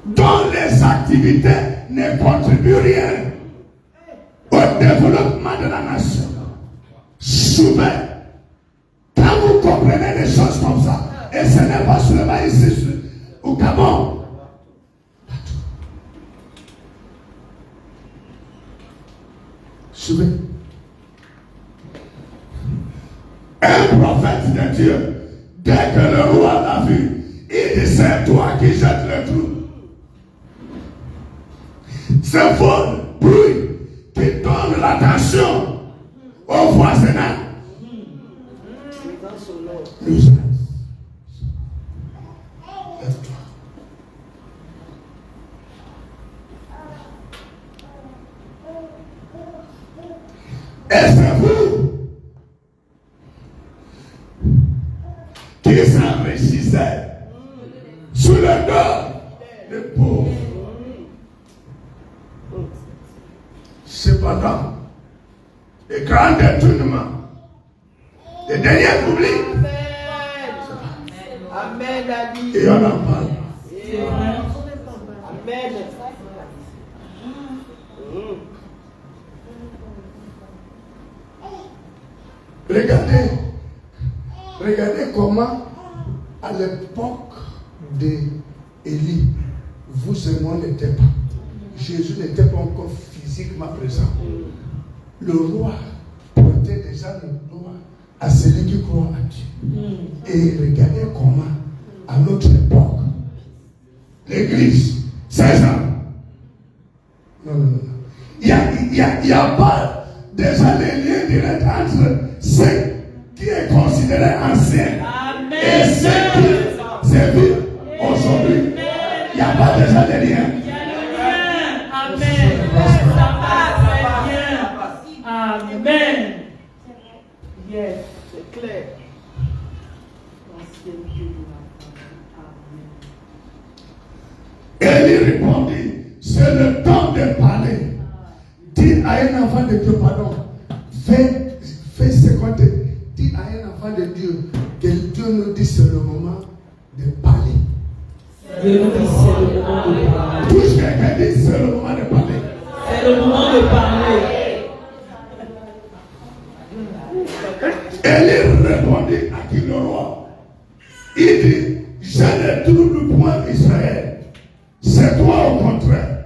dont les activités ne contribuent rien au développement de la nation. Souvent, quand vous comprenez des choses comme ça, et ce n'est pas seulement ici au Gabon, souvent, un prophète de Dieu, dès que le roi l'a vu, il dit c'est toi qui jettes le trou. C'est faux bruit qui donne l'attention au voisinage. Lève-toi. Et c'est vous qui s'enrichissez sous le dos des pauvres. Cependant, les grands détournements, les derniers oublis, Amen, Daddy. et on en parle. Amen. Regardez comment, à l'époque d'Élie, vous et moi n'étiez pas. Jésus n'était pas encore physiquement présent. Le roi portait déjà le droit à celui qui croit à Dieu. Et regardez comment, à notre époque, L'église, 16 ans. non. Il n'y a pas déjà les liens directs entre ceux qui est considéré ancien et ceux qui servent aujourd'hui. Il n'y a pas déjà les liens. Amen. Ça va très bien. Amen. Yes. C'est clair. Élie répondit, c'est le temps de parler. Dis à un enfant de Dieu, pardon, fais ce qu'on te dit à un enfant de Dieu, que Dieu nous dit c'est le moment de parler. Dieu nous dit c'est le moment de parler. Touche quelqu'un dit c'est le moment de parler. C'est le moment de parler. Élie répondit à qui le roi. Il dit, je ne trouble point Israël. C'est toi au contraire.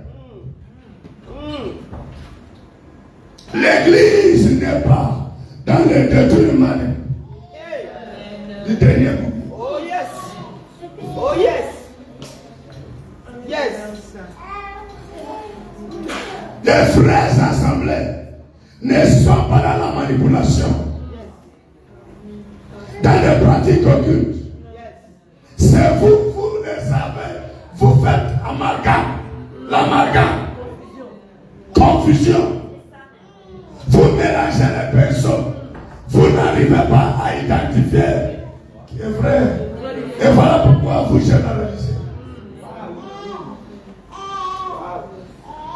L'église n'est pas dans le détournement du dernier coup. Oh yes. Oh yes. Yes. Les frères assemblés ne sont pas dans la manipulation, dans les pratiques occultes. C'est vous les savez, vous faites l'amalgame, confusion. Vous mélangez les personnes, vous n'arrivez pas à identifier qui est vrai. Et voilà pourquoi vous généralisez.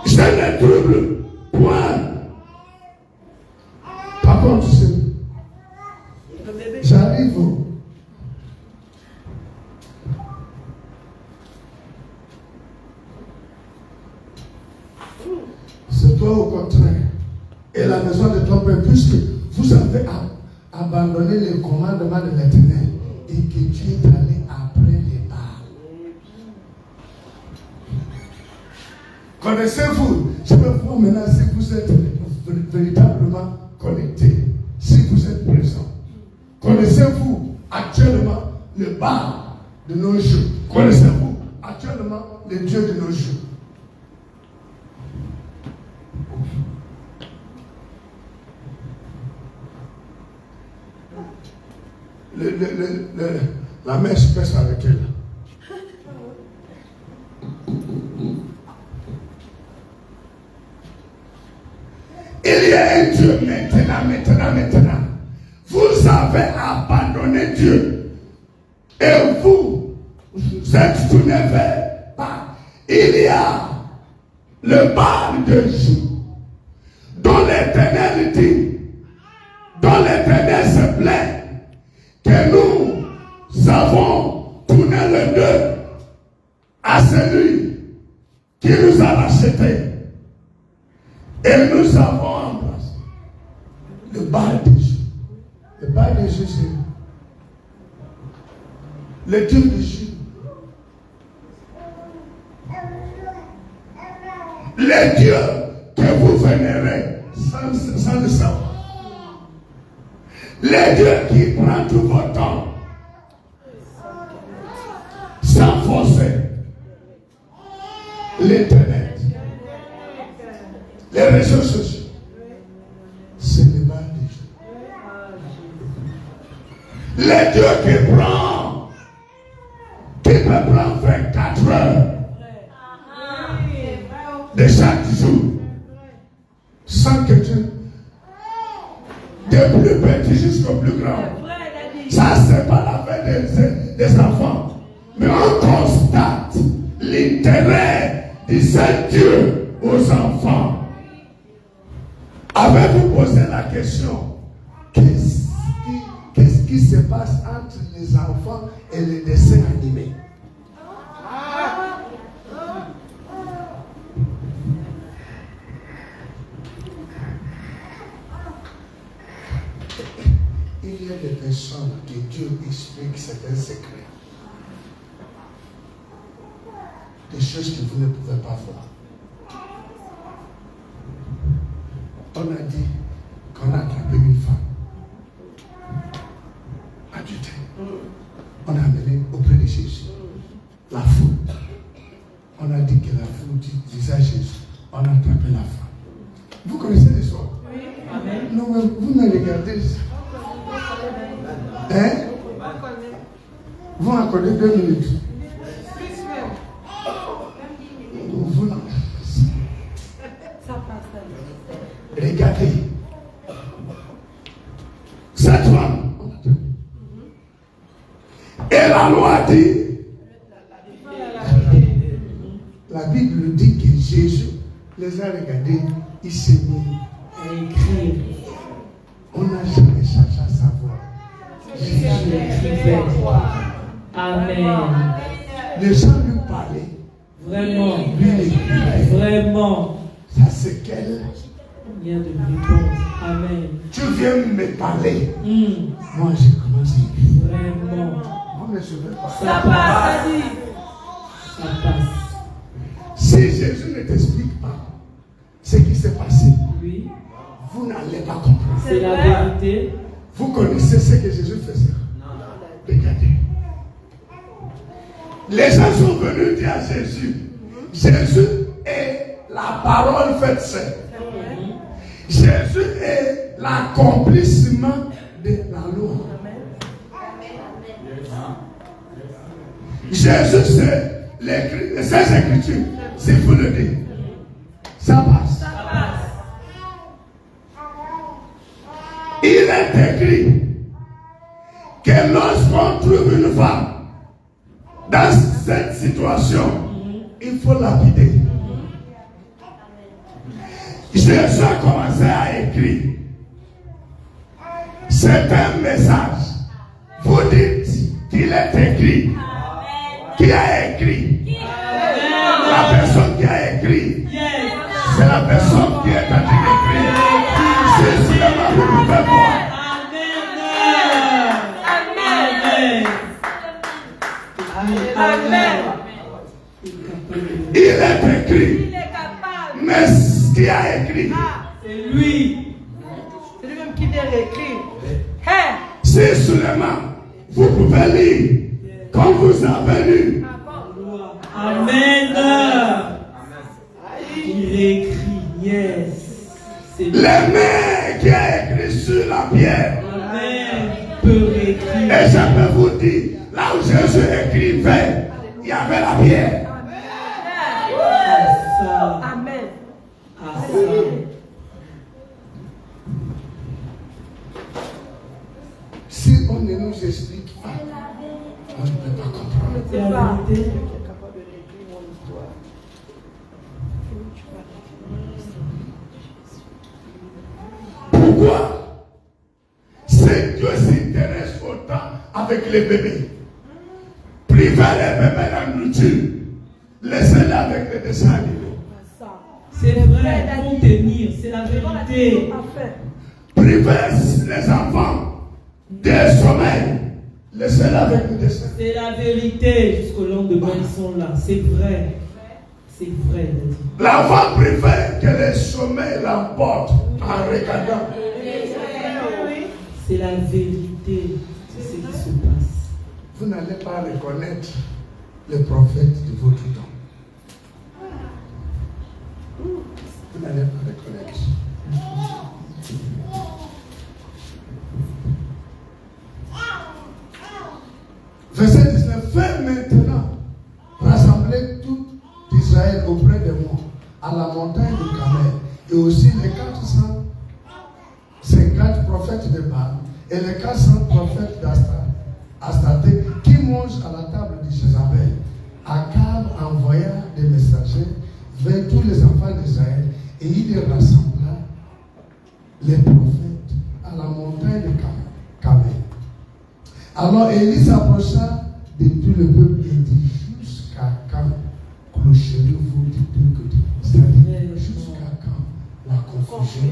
Je ne trouble point. Par contre, j'arrive. C'est toi au contraire. Et la maison de ton père, puisque vous avez abandonné les commandements de l'Éternel et que Dieu est allé après les Baals. Connaissez-vous, je veux voir maintenant si vous êtes véritablement connectés, si vous êtes présents. Connaissez-vous actuellement le Baal de nos jours? Connaissez-vous actuellement les dieux de nos jours? La mère se pèse avec elle. Il y a un Dieu maintenant. Vous avez abandonné Dieu. Et vous êtes tourné vers Baal. Il y a le Baal de jour, dont l'Éternel dit, dont l'Éternel se plaint, que nous avons tourné le dos à celui qui nous a rachetés. Et nous avons embrassé le bal de Dieu. Le bal de Dieu, c'est le Dieu de Dieu. Les dieux que vous vénérez sans le savoir. Les dieux qui prennent tout votre temps sans forcer. L'internet, les réseaux sociaux, C'est le bal de Dieu. les dieux qui peut prendre 24 heures de chaque jour, Sans que Dieu, des plus petits jusqu'au plus grand. Ça, c'est pas la fin des enfants. Mais on constate l'intérêt du Saint-Dieu aux enfants. Avez-vous posé la question? qu'est-ce qui se passe entre les enfants et les dessins animés? Il y a des personnes que Dieu explique certains secrets. Des choses que vous ne pouvez pas voir. On a dit qu'on a attrapé une femme adultère. On a amené auprès de Jésus la foule. On a dit que la foule disait à Jésus, on a attrapé la femme. Vous connaissez l'histoire? Oui. Amen. Non, mais vous me regardez. Hein? Vous accordez 2 minutes. Vous... Regardez. Cette femme. Et la loi dit. La Bible dit que Jésus les a regardés. Il s'est mis À écrire. On n'a jamais cherché à savoir. Jésus écrivait. Amen. Les gens lui parlaient. Vraiment. Lui écrivait. Vraiment. Ça c'est qu'elle. Il y a de réponses. Amen. Tu viens me parler. Mm. Moi j'ai commencé à écrire. Vraiment. Moi mais je ne veux pas. Ça passe. Ça passe. Si Jésus ne t'explique pas ce qui s'est passé, Oui. vous n'allez pas comprendre. C'est la vérité. Vous connaissez ce que Jésus faisait. Regardez. Les gens sont venus dire à Jésus. Jésus est la parole faite chair. Jésus est L'accomplissement de la loi. Jésus, c'est ces écritures. Si vous le dites, ça passe. Il est écrit que lorsqu'on trouve une femme dans cette situation, Il faut lapider. Jésus a commencé à écrire. C'est un message. Vous dites qu'il est écrit. Qui a écrit? La personne qui a écrit. C'est la personne qui est en train d'écrire. C'est seulement vous pouvez voir. Amen. Il est écrit. Mais ce qui a écrit, C'est lui. C'est lui-même qui vient l'écrire. c'est seulement vous pouvez lire comme vous avez lu. Amen. Il écrit. Yes. C'est lui. Les mains qui a écrit sur la pierre. Amen. Peut écrire. Et je peux vous dire, là où Jésus écrivait, il y avait la pierre. À ça. Amen. À ça. Si on ne nous explique pas, on ne peut pas comprendre. C'est la vérité. Pourquoi c'est Dieu s'intéresse autant avec les bébés? Priver les bébés la nourriture, laisser Laissez-les avec les dessins animés. C'est vrai, contenir, c'est la vérité. Privez les enfants des sommeils. Laissez-les avec les dessins. C'est la vérité. Jusqu'au lendemain, ils sont là. C'est vrai. C'est vrai, Daddy. L'enfant préfère que les sommeils l'emportent en regardant. C'est la vérité. C'est ce qui se passe. Vous n'allez pas reconnaître les prophètes de votre temps. Vous n'allez pas reconnaître. Verset 19. Faites maintenant rassembler tout Israël auprès de moi à la montagne de Carmel et aussi les 450 prophètes de Baal et les 400 prophètes d'Astarté qui mangent à la table de Jézabel. Akab envoya des messagers vers tous les enfants d'Israël et il les rassembla les prophètes à la montagne de Carmel. Alors Élie s'approcha de tout le peuple et dit jusqu'à quand clocherez-vous des deux côtés? C'est-à-dire jusqu'à quand la confusion?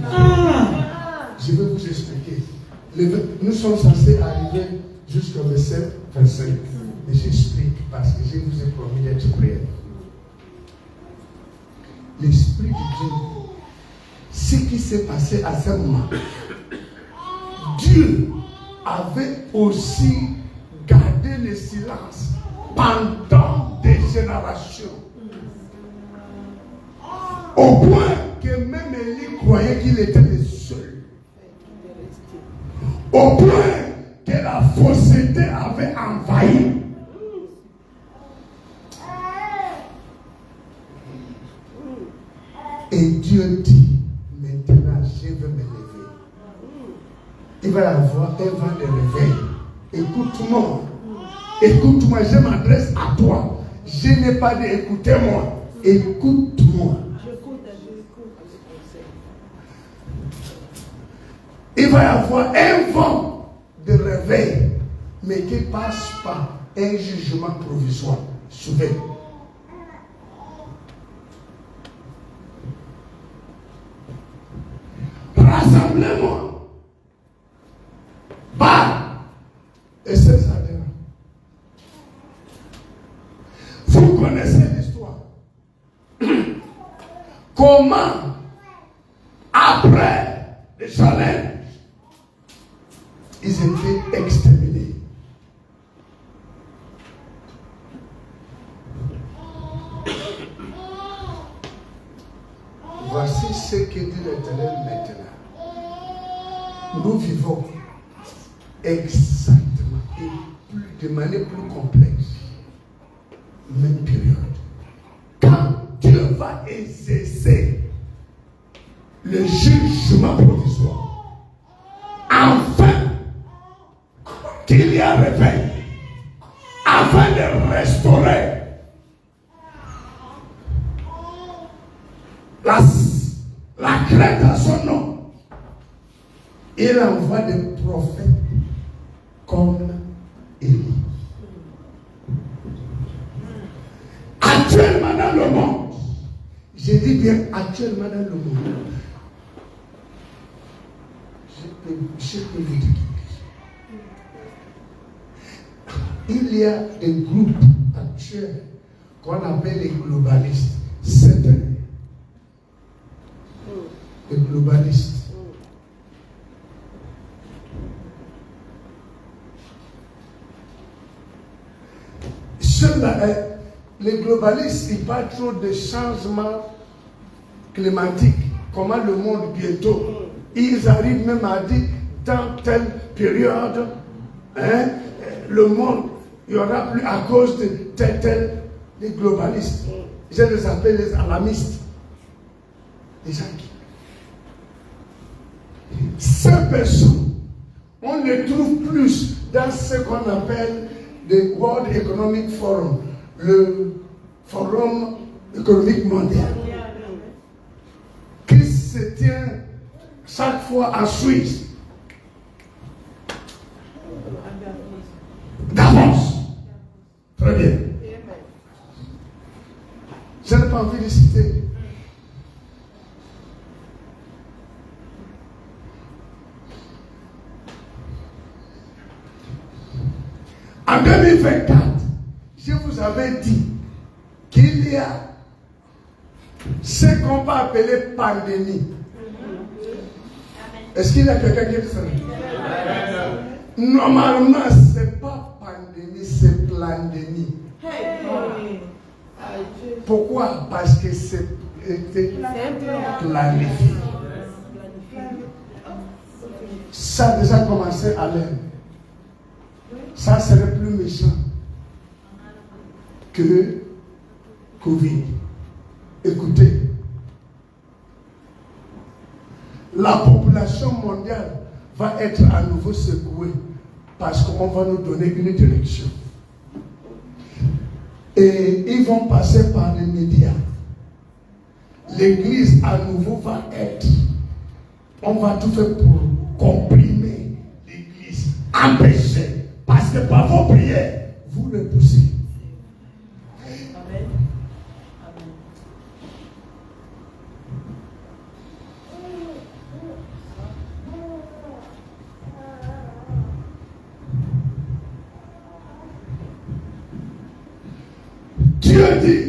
Je vais vous expliquer. Nous sommes censés arriver jusqu'au verset 25. Et j'explique parce que je vous ai promis d'être prêt. L'Esprit de Dieu, ce qui s'est passé à ce moment, Dieu avait aussi gardé le silence pendant des générations. Au point que même Élie croyait qu'il était le seul. Au point que la fausseté avait envahi. Et Dieu dit, maintenant je vais me lever. Il va y avoir un vent de réveil. Écoute-moi. Écoute-moi, je m'adresse à toi. Je n'ai pas dit écoutez-moi. Écoute-moi. Il va y avoir un vent de réveil, mais qui passe par un jugement provisoire. Souvenez. Rassemblez-moi. Bah. Et c'est ça. Vous connaissez l'histoire. Comment, après le challenge, ils étaient exterminés. Voici ce que dit l'Éternel maintenant. Nous vivons exactement et de manière plus complexe. Même période. Quand Dieu va exercer le jugement provisoire, enfin qu'il y a réveil, afin de restaurer la crainte à son nom, il envoie des prophètes comme Élie. Actuellement dans le monde, je dis bien actuellement dans le monde, je peux vous dire, il y a des groupes actuels qu'on appelle les globalistes. Certains, les globalistes. Les globalistes, ils parlent trop de changements climatiques. Comment le monde bientôt. Ils arrivent même à dire, dans telle période, le monde, il n'y aura plus à cause de tel, les globalistes. Je les appelle les alarmistes. Les gens qui. Ces personnes, on les trouve plus dans ce qu'on appelle le World Economic Forum, le Forum économique mondial, qui se tient chaque fois en Suisse. Davos. Très bien. Je Je n'ai pas envie de citer. En 2024, je vous avais dit qu'il y a ce qu'on va appeler pandémie. Est-ce qu'il y a quelqu'un qui dit ça? Normalement, ce n'est pas pandémie, c'est plandémie. Pourquoi? Parce que c'était planifié. Ça a déjà commencé à l'aide. Ça serait plus méchant que Covid. Écoutez, la population mondiale va être à nouveau secouée parce qu'on va nous donner une direction. Et ils vont passer par les médias. L'église à nouveau va être. On va tout faire pour comprimer l'église, empêcher. Parce que par vos prières, vous repoussez. Amen. Amen. Dieu dit,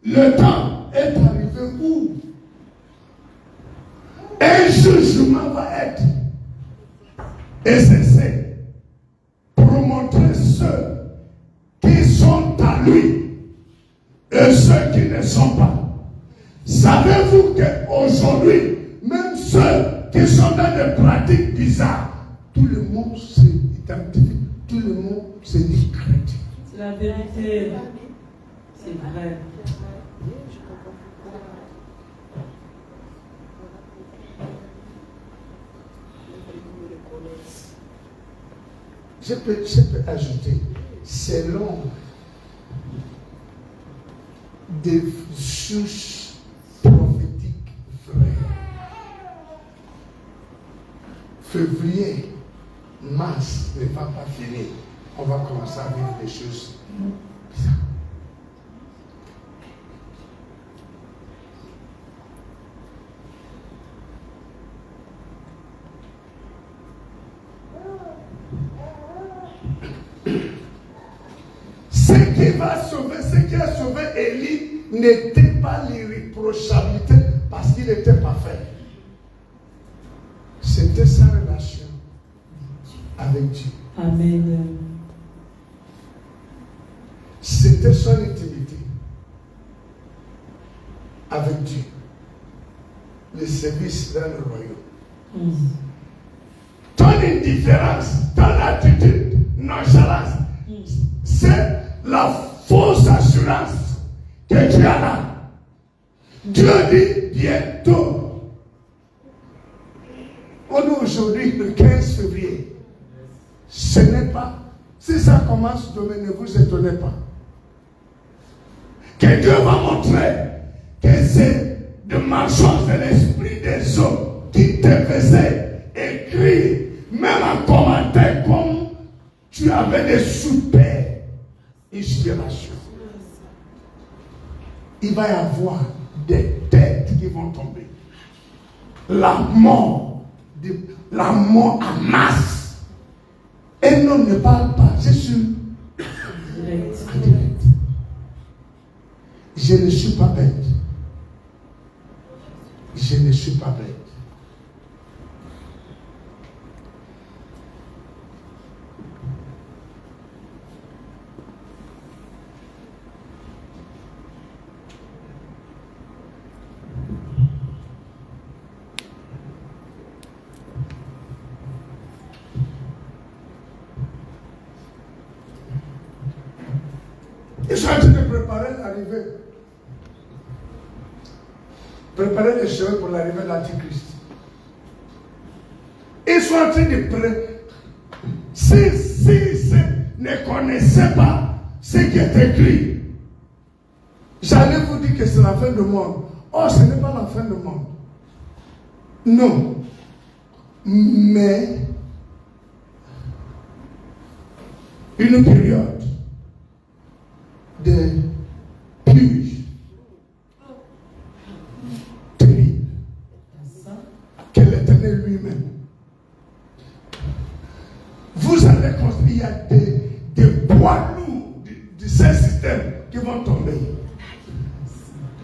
le temps est arrivé où un jugement va être exercé pour montrer ceux qui sont à lui et ceux qui ne sont pas. Savez-vous qu'aujourd'hui, même ceux qui sont dans des pratiques bizarres, tout le monde s'identifie, tout le monde se dit chrétien. C'est la vérité. C'est vrai. Je peux ajouter, selon des souches prophétiques vraies, février, mars ne va pas finir. On va commencer à vivre des choses bizarres. Ce qui a sauvé Élie n'était pas l'irréprochabilité parce qu'il n'était pas fait. C'était sa relation avec Dieu. Amen. C'était son intimité avec Dieu. Le service dans le royaume. Ton indifférence, ton attitude, nonchalance, c'est la fausse assurance que tu as là. Dieu dit bientôt. On est aujourd'hui le 15 février. Ce n'est pas. Si ça commence demain, ne vous étonnez pas. Que Dieu va montrer que c'est de mensonges de l'esprit des hommes qui te faisaient écrire, même en commentaire, comme tu avais des super inspirations. Il va y avoir des têtes qui vont tomber. La mort en masse. Un homme ne parle pas, c'est sûr. Direct. Je ne suis pas bête. Je ne suis pas bête. Ils sont en train de préparer l'arrivée. Préparer les chemins pour l'arrivée de l'Antichrist. Ils sont en train de préparer. Si ne connaissaient pas ce qui est écrit, j'allais vous dire que c'est la fin du monde. Oh, ce n'est pas la fin du monde. Non. Mais une période de purge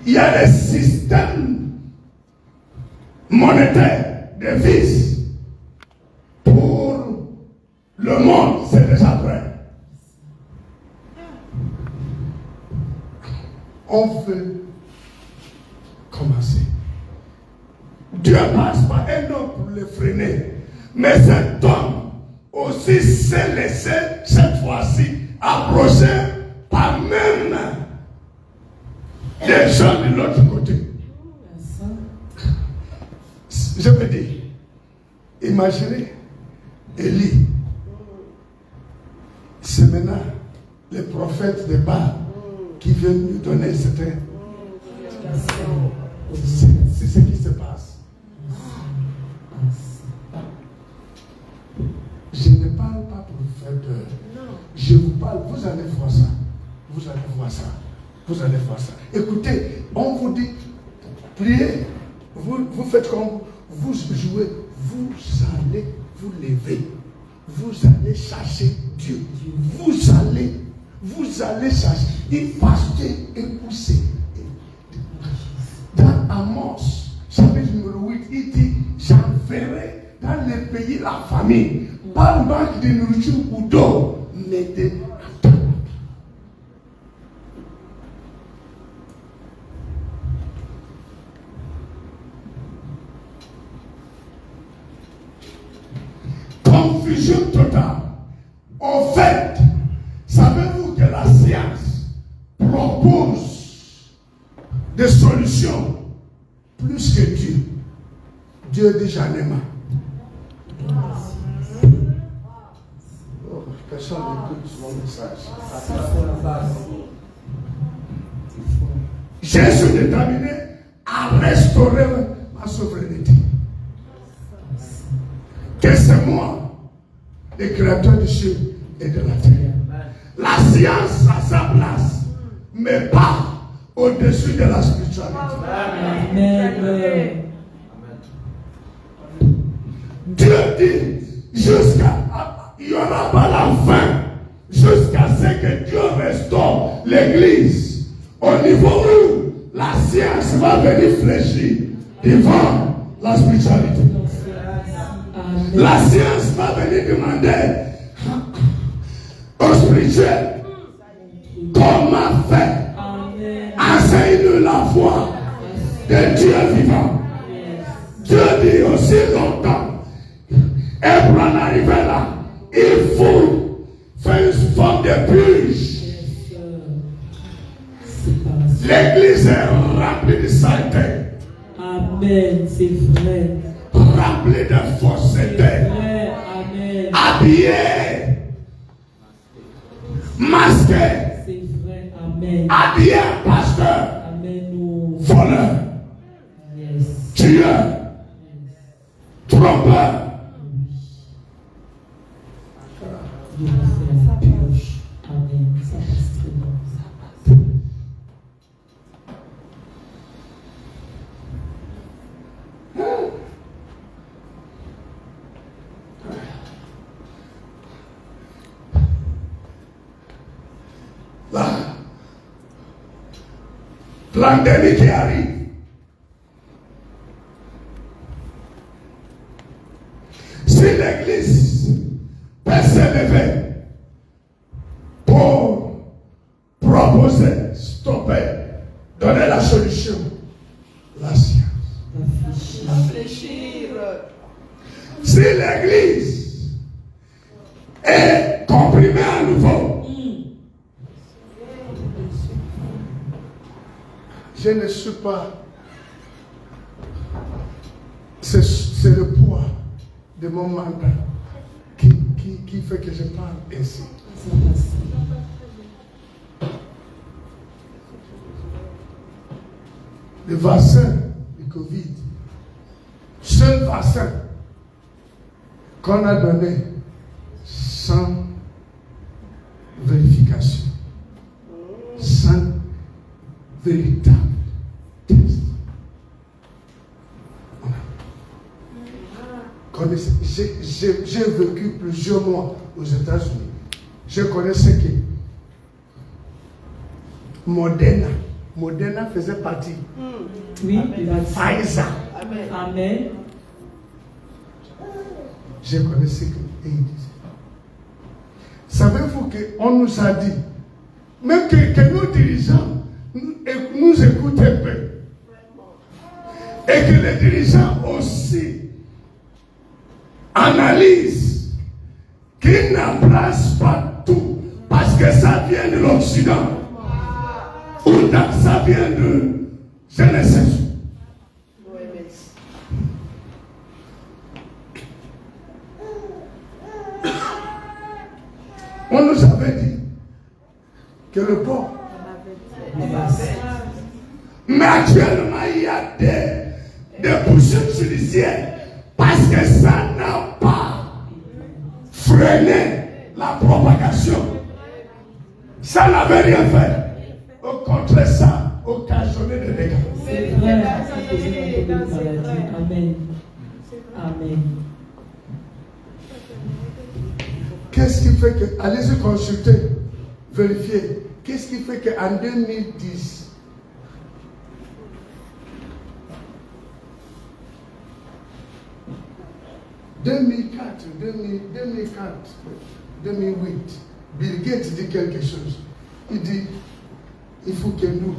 il y a des systèmes monétaires, des devises. Pour le monde, c'est déjà prêt. On veut commencer. Dieu passe par un homme pour le freiner. Mais cet homme aussi s'est laissé cette fois-ci approcher par même des gens de l'autre côté. Je veux dire, imaginez Élie. C'est maintenant les prophètes de Baal qui viennent nous donner certains. C'est ce qui se passe. Je ne parle pas pour vous faire peur. Je vous parle, vous allez voir ça. Vous allez voir ça. Vous allez voir ça. Écoutez, on vous dit, priez, vous faites comme vous jouez, vous allez vous lever. Vous allez chercher Dieu. Vous allez chercher. Il pasteur épousé. Dans Amos, chapitre numéro 8, il dit, j'enverrai dans les pays la famine, par manque de nourriture ou d'eau, mais de... Confusion totale. En fait, savez-vous que la science propose des solutions Plus que Dieu. Dieu dit j'en ai marre. Oh, personne n'écoute mon message. Je suis déterminé à restaurer ma souveraineté. Que c'est moi, Le créateur du ciel et de la terre. la science à sa place, mais pas au-dessus de la spiritualité. Amen. Dieu dit il n'y aura pas la fin jusqu'à ce que Dieu restaure l'église au niveau où la science va venir fléchir devant la spiritualité. La science va venir demander au spirituel comment faire. Enseigne-nous la voie de Dieu vivant. Dieu dit aussi longtemps. Et pour en arriver là, il faut faire une forme de purge. L'église est remplie de saleté. Amen, c'est vrai. Remplie de fausseté. Amen. Habillé. Masqué. C'est vrai. Amen. Habillé pasteur. Amen. Nous. Voleur. Yes. Tueur. Trompeur. Dieu va faire la purge. Amen. Ça passe très bien. Là, pandémie qui arrive. Si l'église peut s'élever pour proposer, stopper, donner la solution, la science. Réfléchir. Si l'église est comprimée à nouveau, Je ne suis pas. C'est le poids de mon mandat qui fait que je parle ainsi. Ça passe. Le vaccin du Covid, seul vaccin qu'on a donné sans vérification, sans véritable test. J'ai vécu plusieurs mois aux États-Unis. Je connais ce que Moderna Moderna faisait partie. Oui, il a dit. Pfizer. Amen. Je connais ce qu'il disait. Savez-vous qu'on nous a dit, même que nos dirigeants nous écoutent un peu, et que les dirigeants aussi analysent, qu'ils n'embrassent pas tout, parce que ça vient de l'Occident, ou ça vient de Genesis. On nous avait dit que le porc. Mais actuellement, il y a des poursuites judiciaires parce que ça n'a pas freiné la propagation. Ça n'avait rien fait. Au contraire, ça a occasionné des dégâts. C'est vrai, ça faisait un peu de maladie. Amen. Amen. Qu'est-ce qui fait que, allez-y consulter, vérifier, qu'est-ce qui fait qu'en 2010, « 2004, 2008, Bill Gates dit quelque chose. Il dit, il faut que nous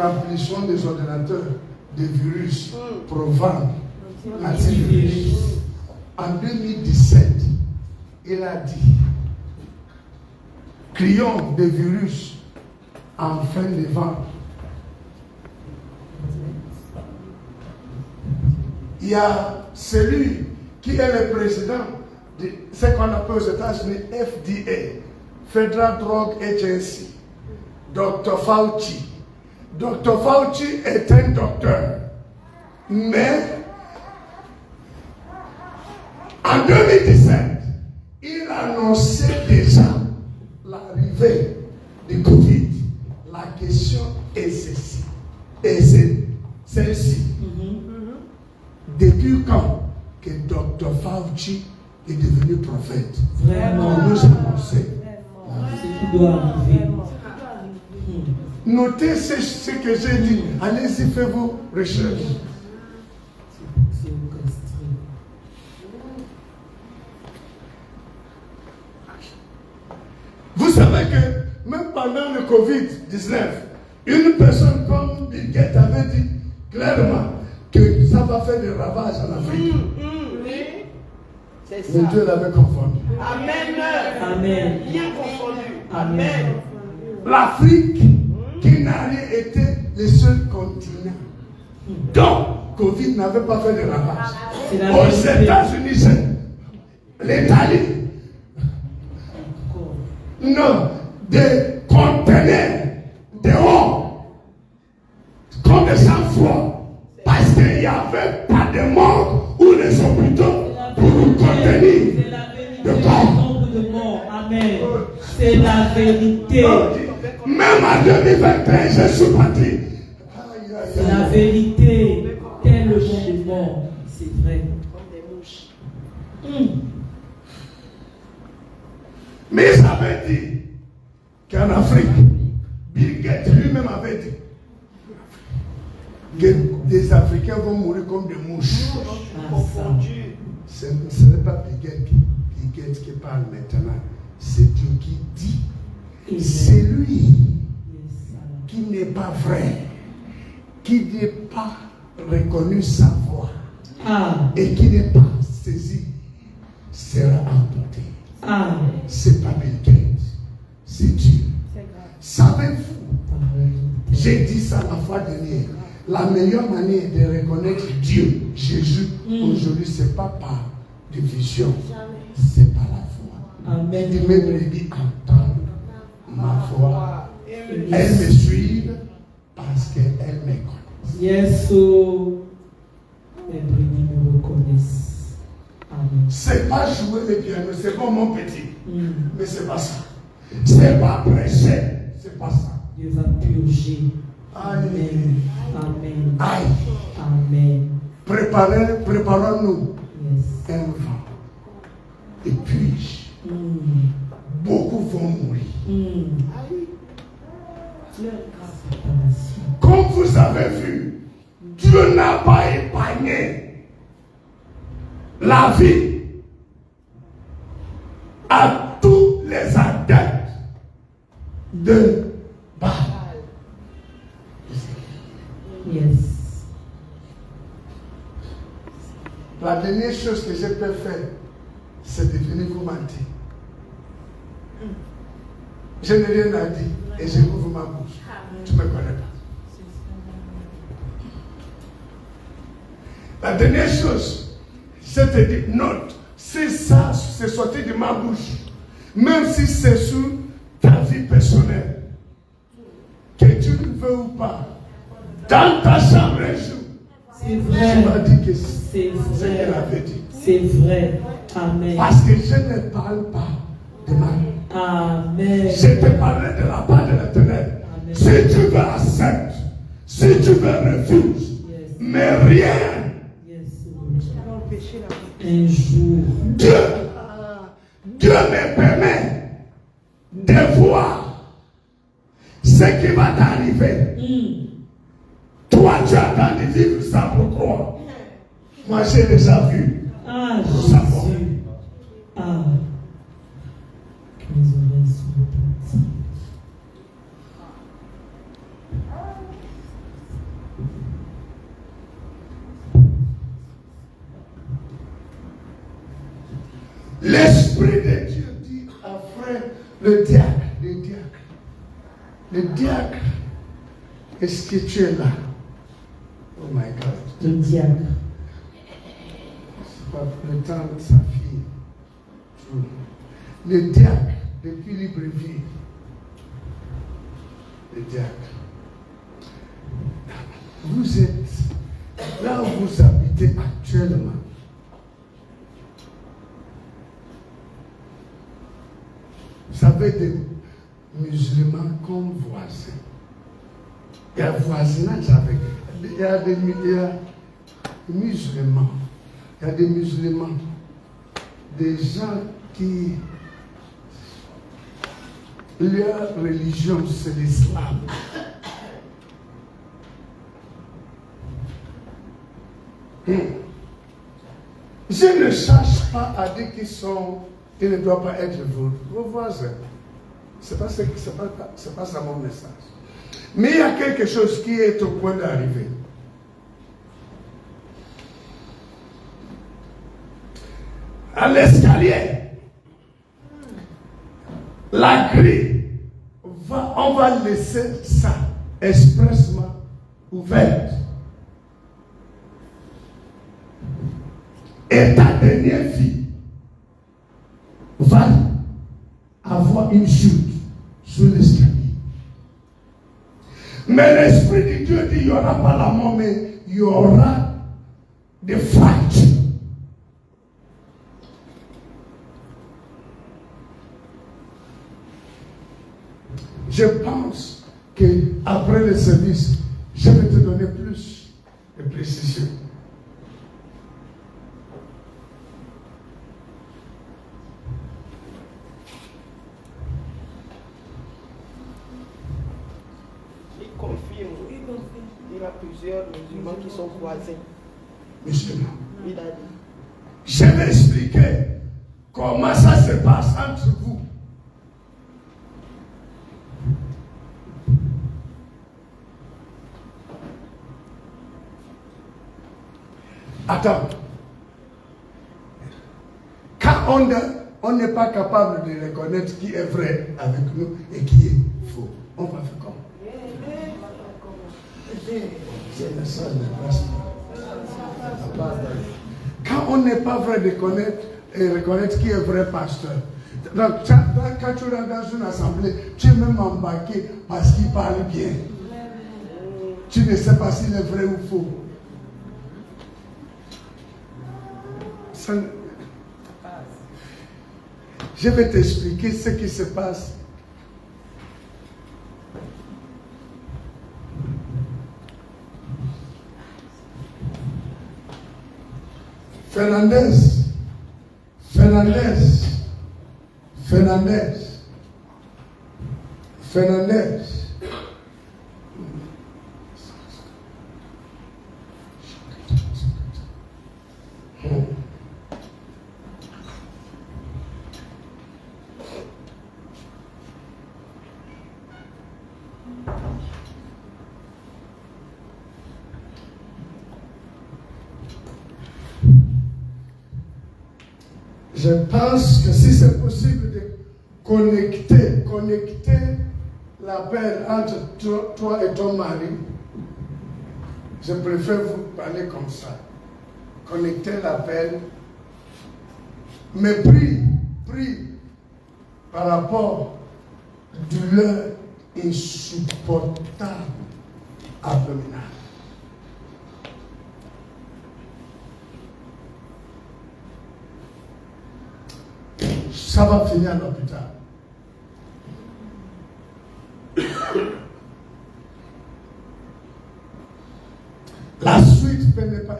remplissions des ordinateurs de virus pour vendre antivirus. En 2017, il a dit, crions des virus en fin de vente. Il y a celui qui est le président de ce qu'on appelle aux États-Unis FDA, Federal Drug Agency, Dr. Fauci. Dr. Fauci est un docteur, mais en 2017, il annonçait déjà l'arrivée du Covid. La question est celle-ci. Et c'est celle-ci. Depuis quand que Dr. Fauci est devenu prophète? Vraiment. On nous annonçait. C'est qui doit arriver. Notez ce que j'ai dit. Allez-y, faites vos recherches. C'est orchestré. Vous savez que même pendant le Covid-19, une personne comme Bill Gates avait dit clairement que ça va faire des ravages en Afrique. Oui, c'est ça. Mais Dieu l'avait confondu. Amen. Amen. Bien confondu. Amen. L'Afrique, qui n'avait été le seul continent. Donc, Covid n'avait pas fait de ravages. Aux États-Unis, c'est l'Italie. Non, des conteneurs dehors, comme des sang-froid, parce qu'il n'y avait pas de mort ou les hôpitaux pour contenir le corps. Amen. C'est la vérité. Même en 2021, je suis parti. C'est la vérité. Tel le monde est mort. C'est vrai. Mais ils avaient dit qu'en Afrique, Bill Gates lui-même avait dit que des Africains vont mourir comme des mouches. Ce n'est pas Bill Gates qui parle maintenant, c'est Dieu qui dit. C'est lui qui n'est pas vrai, qui n'est pas reconnu sa voix et qui n'est pas saisi, sera emporté. C'est pas Bill Gates, c'est Dieu. Savez-vous, j'ai dit ça la fois dernière, la meilleure manière de reconnaître Dieu, Jésus, aujourd'hui, c'est pas par division, c'est par la foi. Amen. Il dit, mes brebis entendent ma voix, elles me suivent parce qu'elles me connaissent. Yes, so les brebis me reconnaissent. Amen. C'est pas jouer le piano, c'est pas mon petit, mais c'est pas ça. C'est pas prêcher, c'est pas ça. Dieu va purger. Amen. Amen. Aïe. Amen. Préparons-nous Yes. un vent. Et puis, beaucoup vont mourir. comme vous avez vu, Dieu n'a pas épargné la vie à tous les adeptes de Baal. Yes. La dernière chose que je peux faire, c'est de venir vous mentir. Je n'ai rien à dire et je ouvre ma bouche. Tu ne me connais pas. La dernière chose, je te dis, note, si ça c'est sorti de ma bouche, même si c'est sur ta vie personnelle, que tu le veux ou pas, dans ta chambre un jour, C'est vrai. tu vas dire que C'est c'est ce qu'elle vrai. avait dit. C'est vrai. Amen. Parce que je ne parle pas de mal. Amen. je te parlais de la part de l'Éternel. Amen. Si tu veux accepter, si tu veux refuser, Yes. mais rien, Yes. On va empêcher la Un jour. Dieu me permet de voir ce qui va t'arriver. Toi, tu attends de vivre ça pour toi. Moi, j'ai déjà vu. Ah, Ça va. Jésus. Ah. Que mes oreilles sont attentives. L'Esprit de Dieu Dit à frère, le diacre, le diacre, est-ce que tu es là? Oh my God. Le diable. C'est pas le temps de sa fille. Le diacre, depuis Libreville. Le diacre. Vous êtes là où vous habitez actuellement. Vous avez des musulmans comme voisins. Il y a voisinage avec. Il y a des musulmans. Il y a des musulmans. Des gens qui. Leur religion, c'est l'islam. Je ne cherche pas à dire qu'ils ne doivent pas être vos voisins. C'est pas ça mon message. Mais il y a quelque chose qui est au point d'arriver. à l'escalier. La grille, On va laisser ça expressement ouverte. et ta dernière fille va avoir une chute sur l'escalier. Mais l'Esprit de Dieu dit, il n'y aura pas la mort, mais il y aura des fractures. Je pense qu'après le service, je vais te donner plus de précision. Il confirme. Il y a plusieurs musulmans qui sont voisins. Musulmans. Il a dit. Je vais expliquer comment ça se passe entre vous. Attends. Quand on n'est pas capable de reconnaître qui est vrai avec nous et qui est faux, on va faire comment? Ce message ne passe pas. Quand on n'est pas vrai de connaître et reconnaître qui est vrai pasteur, donc quand tu rentres dans une assemblée, tu es même embarqué parce qu'il parle bien. Tu ne sais pas s'il est vrai ou faux. Je vais t'expliquer ce qui se passe. Fernandez, Je pense que si c'est possible de connecter l'appel entre toi et ton mari, je préfère vous parler comme ça. Connecter l'appel, mais prie par rapport à douleur insupportable abdominale. Ça va finir à l'hôpital. La suite peut ne pas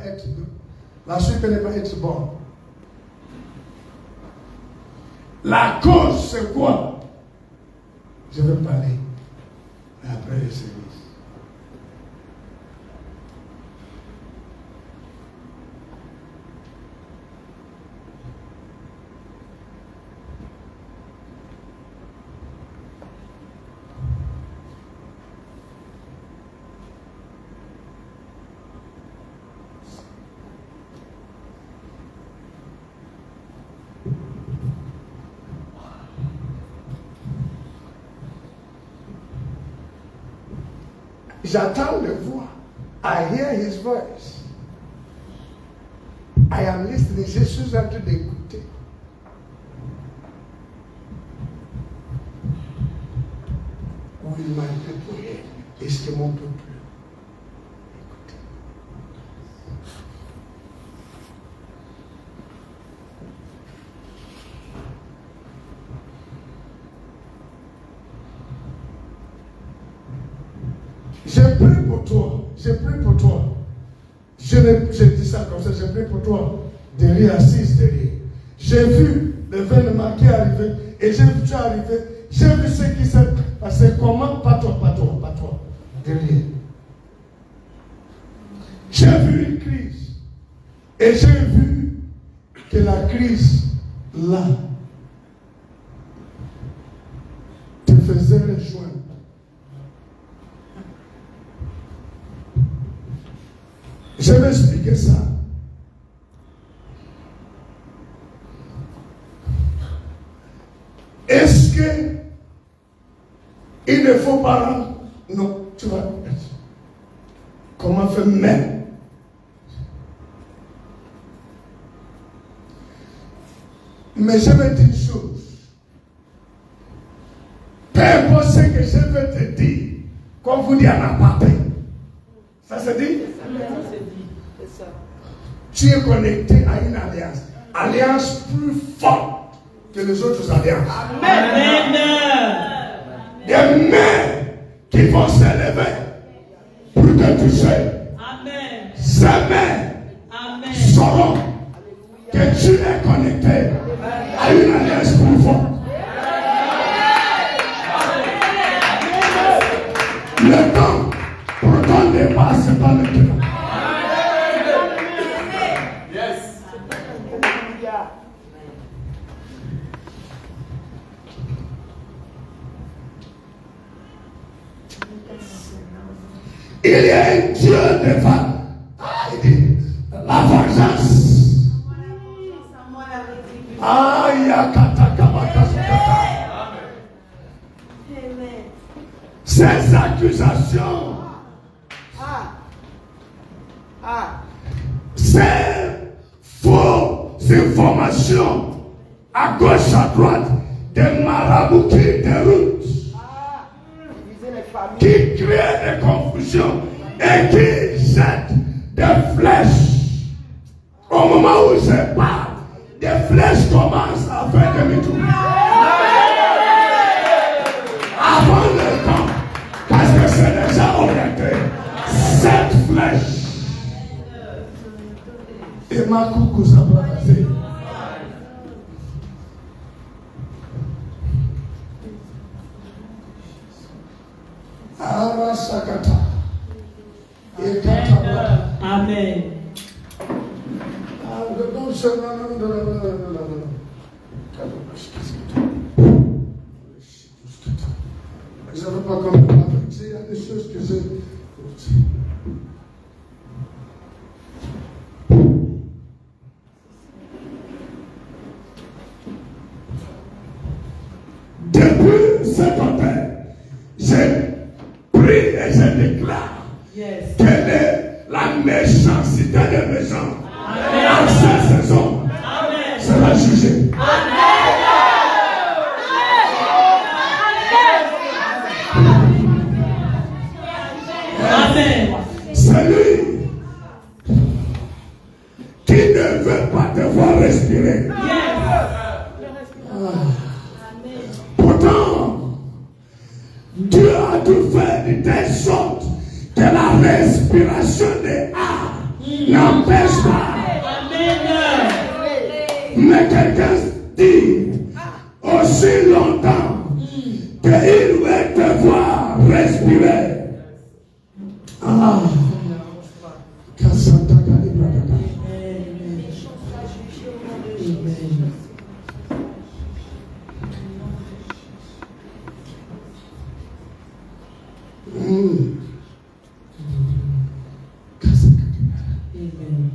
être bonne. La cause, c'est quoi? Je vais parler après les services. J'attends le voix. I hear his voice. I am listening. Je suis en train d'écouter. Will my people hear? Est-ce que mon peuple écoute? Je prie pour toi. Je dis ça comme ça, je prie pour toi. Derrière, assise derrière. J'ai vu l'événement qui est arrivé et j'ai vu tu arriver. J'ai vu ce qui s'est passé. Comment? Pas toi. Derrière. J'ai vu une crise. Et j'ai vu que la crise, là, te faisait rejoindre. Je vais expliquer ça. Est-ce que il ne faut pas rendre? Non, tu vas. Comment faire même? Mais je vais dire une chose. Peu importe ce que je vais te dire, comme vous dites à la papier. Ça se dit? Tu es connecté à une alliance. Alliance plus forte que les autres alliances. Amen. Des mains qui vont s'élever pour te toucher. Amen. Ces mains sauront que tu es connecté à une alliance plus forte. Le temps pour ton départ, ce n'est pas le temps. Il y a un Dieu devant. Il dit la vengeance. Ces accusations, ces fausses informations à gauche, à droite, des marabouts qui déroutent, qui créent des confusions et qui jettent des flèches. Au moment où je parle, des flèches commencent à faire demi-tour. Avant le temps, parce que c'est déjà orienté, cette flèche. Et ma coucou, ça va passer. Arasakata. Amen. Je ne veux pas comprendre. Il y a des choses que je... Quelle est la méchanceté des méchants? En cette saison sera jugée. Amen. Celui qui ne veut pas te voir respirer. Pourtant, Dieu a tout fait de telle sorte que la respiration des âmes n'empêche pas. Mais quelqu'un dit aussi longtemps qu'il veut te voir respirer.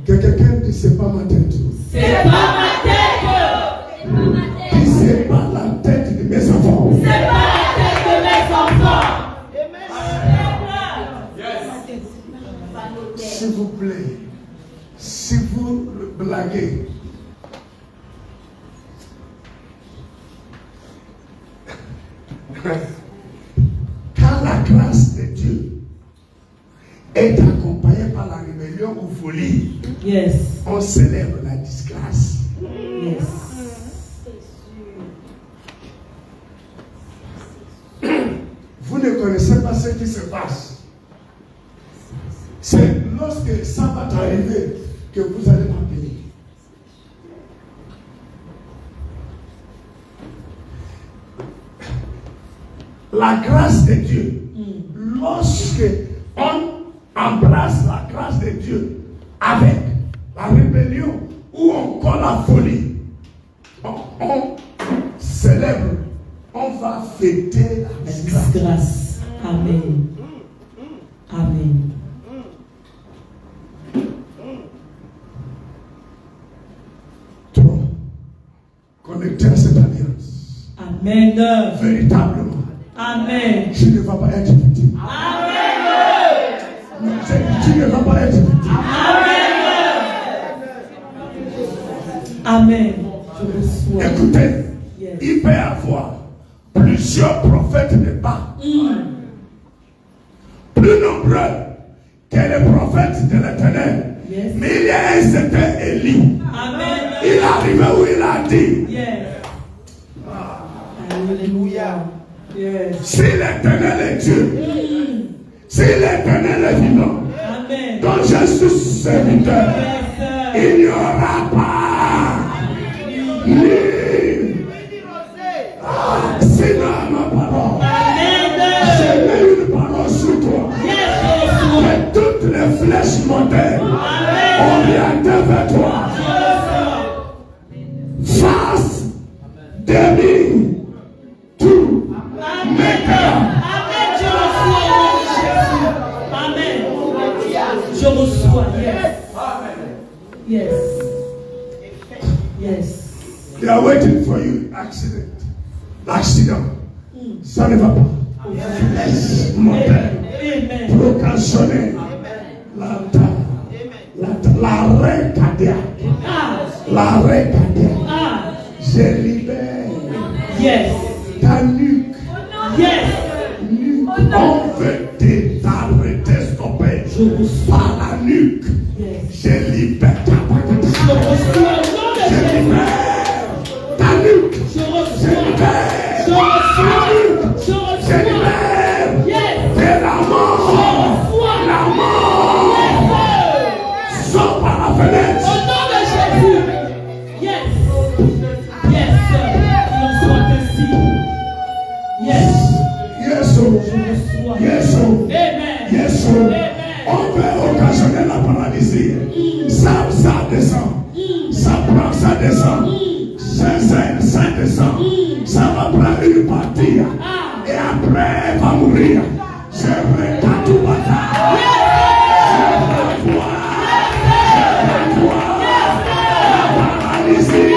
Que quelqu'un dit c'est pas ma tête. C'est pas ma tête. Dis c'est pas la tête de mes enfants. C'est pas la tête de mes enfants. S'il vous plaît, si vous blaguez, quand la grâce de Dieu est accompagnée par la rébellion ou folie, Yes. on célèbre la disgrâce. Yes. Vous ne connaissez pas ce qui se passe. C'est lorsque ça va t'arriver que vous allez m'appeler. La grâce de Dieu, lorsque on embrasse la grâce de Dieu avec la rébellion ou encore la folie, on célèbre, on va fêter la La disgrâce. disgrâce. Amen. Amen. Toi, connecté à cette alliance, Amen. véritablement, Amen. tu ne vas pas être victime. Non, tu ne vas pas être victime. Amen. Je reçois. Écoutez, Yes. il peut y avoir plusieurs prophètes de Baal, plus nombreux que les prophètes de l'Éternel. Yes. Mais il y a un certain Élie. Amen. Il arrivait où il a dit, Yes. Alléluia. Yes. si l'Éternel est Dieu, si l'Éternel est vivant, Amen. dont je suis serviteur, Yes. il n'y aura pas ni sinon ma parole. Amen. J'ai mis une parole sur toi. Yes. Que toutes les flèches montées orientées vers toi, face, demi, tout, maintenant. Amen. Je reçois au nom de Jésus. Amen. Je reçois. Yes. Yes. Yes. They are waiting for you. Accident. L'accident. Ça ne va pas. Flèche montée, Amen. procrastionner. L'arrêt cardiaque. Ah. L'arrêt cardiaque. Ah. Je libère Yes. ta nuque. Yes. On veut t'arrêter, stopper Je reçois. par la nuque. Yes. Je libère ta Je reçois au nom de Je Jésus. libère ta nuque. Je Je reçois. libère Je ta reçois. nuque. Je Je reçois. libère Yes. de la mort. Je reçois. La mort sort par la Au fenêtre. nom de Jésus. Yes. Yes. Qu'il en soit ainsi. Yes. Yes, Je reçois. yes, Amen. yes. Amen. On peut occasionner la paralysie. Ça descend. Ça prend, ça descend. Ça descend. Ça va prendre une partie. Et après, elle va mourir. Je regarde tout bataille. Je vois la paralysie.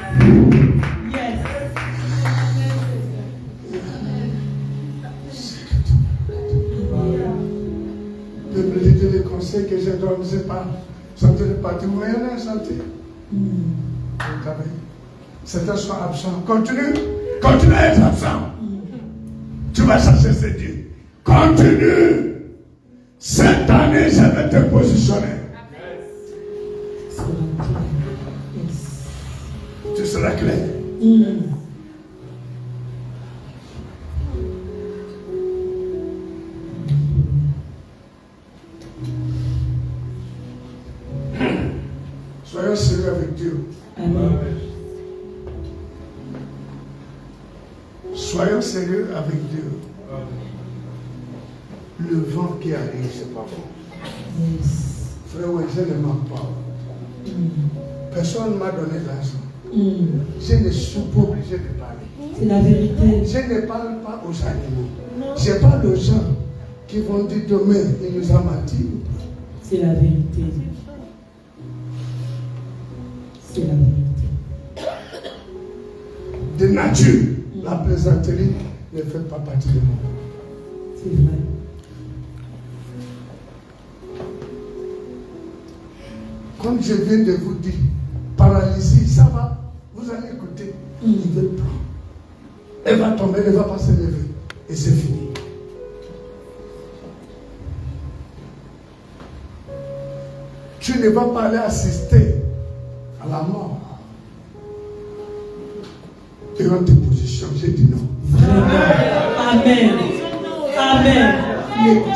Amen. Yes. conseils que je donne, c'est pas chanter le parti. Vous voyez, on a chanté. Certains sont absents. Continue. Continue à être absent. Tu vas chercher ce Dieu. Continue. Cette année, je vais te positionner. Tu seras clair. Soyons sérieux avec Dieu. Amen. Soyons sérieux avec Dieu. Le vent qui arrive, c'est pas bon. Yes. Frère, ouais, je ne manque pas. Personne ne m'a donné l'argent. Je ne suis pas obligé de parler. C'est la vérité. Je ne parle pas aux animaux. Je parle aux gens qui vont dire demain, il nous a menti. C'est la vérité. C'est la vérité. De nature, la plaisanterie ne fait pas partie de moi. C'est vrai. Comme je viens de vous dire, paralysie, ça va, vous allez écouter. Il veut prendre. Elle va tomber, elle ne va pas se lever. Et c'est fini. Tu ne vas pas aller assister à la mort. Et on te positionne, j'ai dit non. Amen. Amen.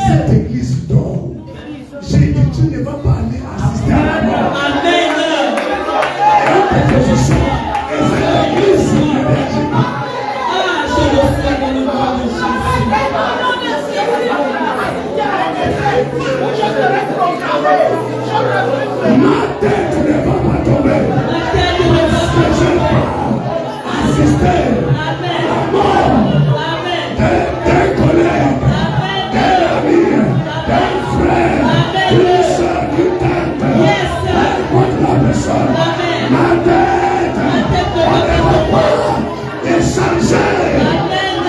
Cette église dort. J'ai dit, tu ne vas pas aller assister à la mort. Amen. Et on te positionne. Et cette église, c'est Ah, je le sais dans le nom de Ma tête ne va pas tomber. Ma tête ne va pas tomber. Assister Amen. à la mort Amen. des collègues, des amis, des frères, d'une soeur, d'une tante, n'importe la personne. Ma tête, on ne va pas échanger. Ma tête.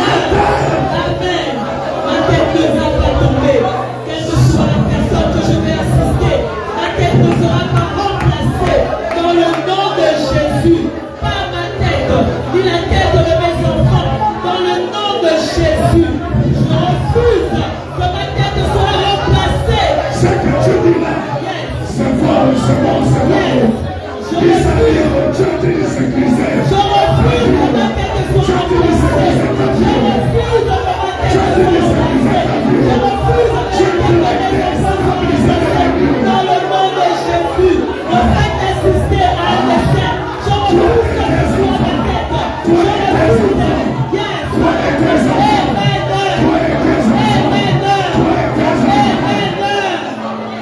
Ma tête ne va pas tomber. Quelle que soit la personne que je vais assister, ma tête ne sera pas remplacée dans le nom de Jésus. Pas ma tête, ni la tête de mes enfants. Dans le nom de Jésus, je refuse que ma tête soit remplacée. Ce que tu dis là, c'est bon, c'est bon, c'est bon. Dis à Dieu, tu as dit c'est Christ. Je refuse que ma tête soit remplacée. Je refuse que ma tête soit remplacée. Je refuse que ma tête soit remplacée. Dans le nom de Jésus, on va assister à un décès. Je refuse que ce soit ma tête. Je refuse. Yes.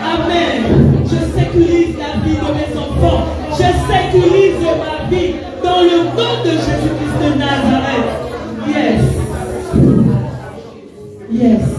Amen. Je sécurise la vie de mes enfants. Je sécurise ma vie dans le nom de Jésus-Christ de Nazareth. Yes. Yes.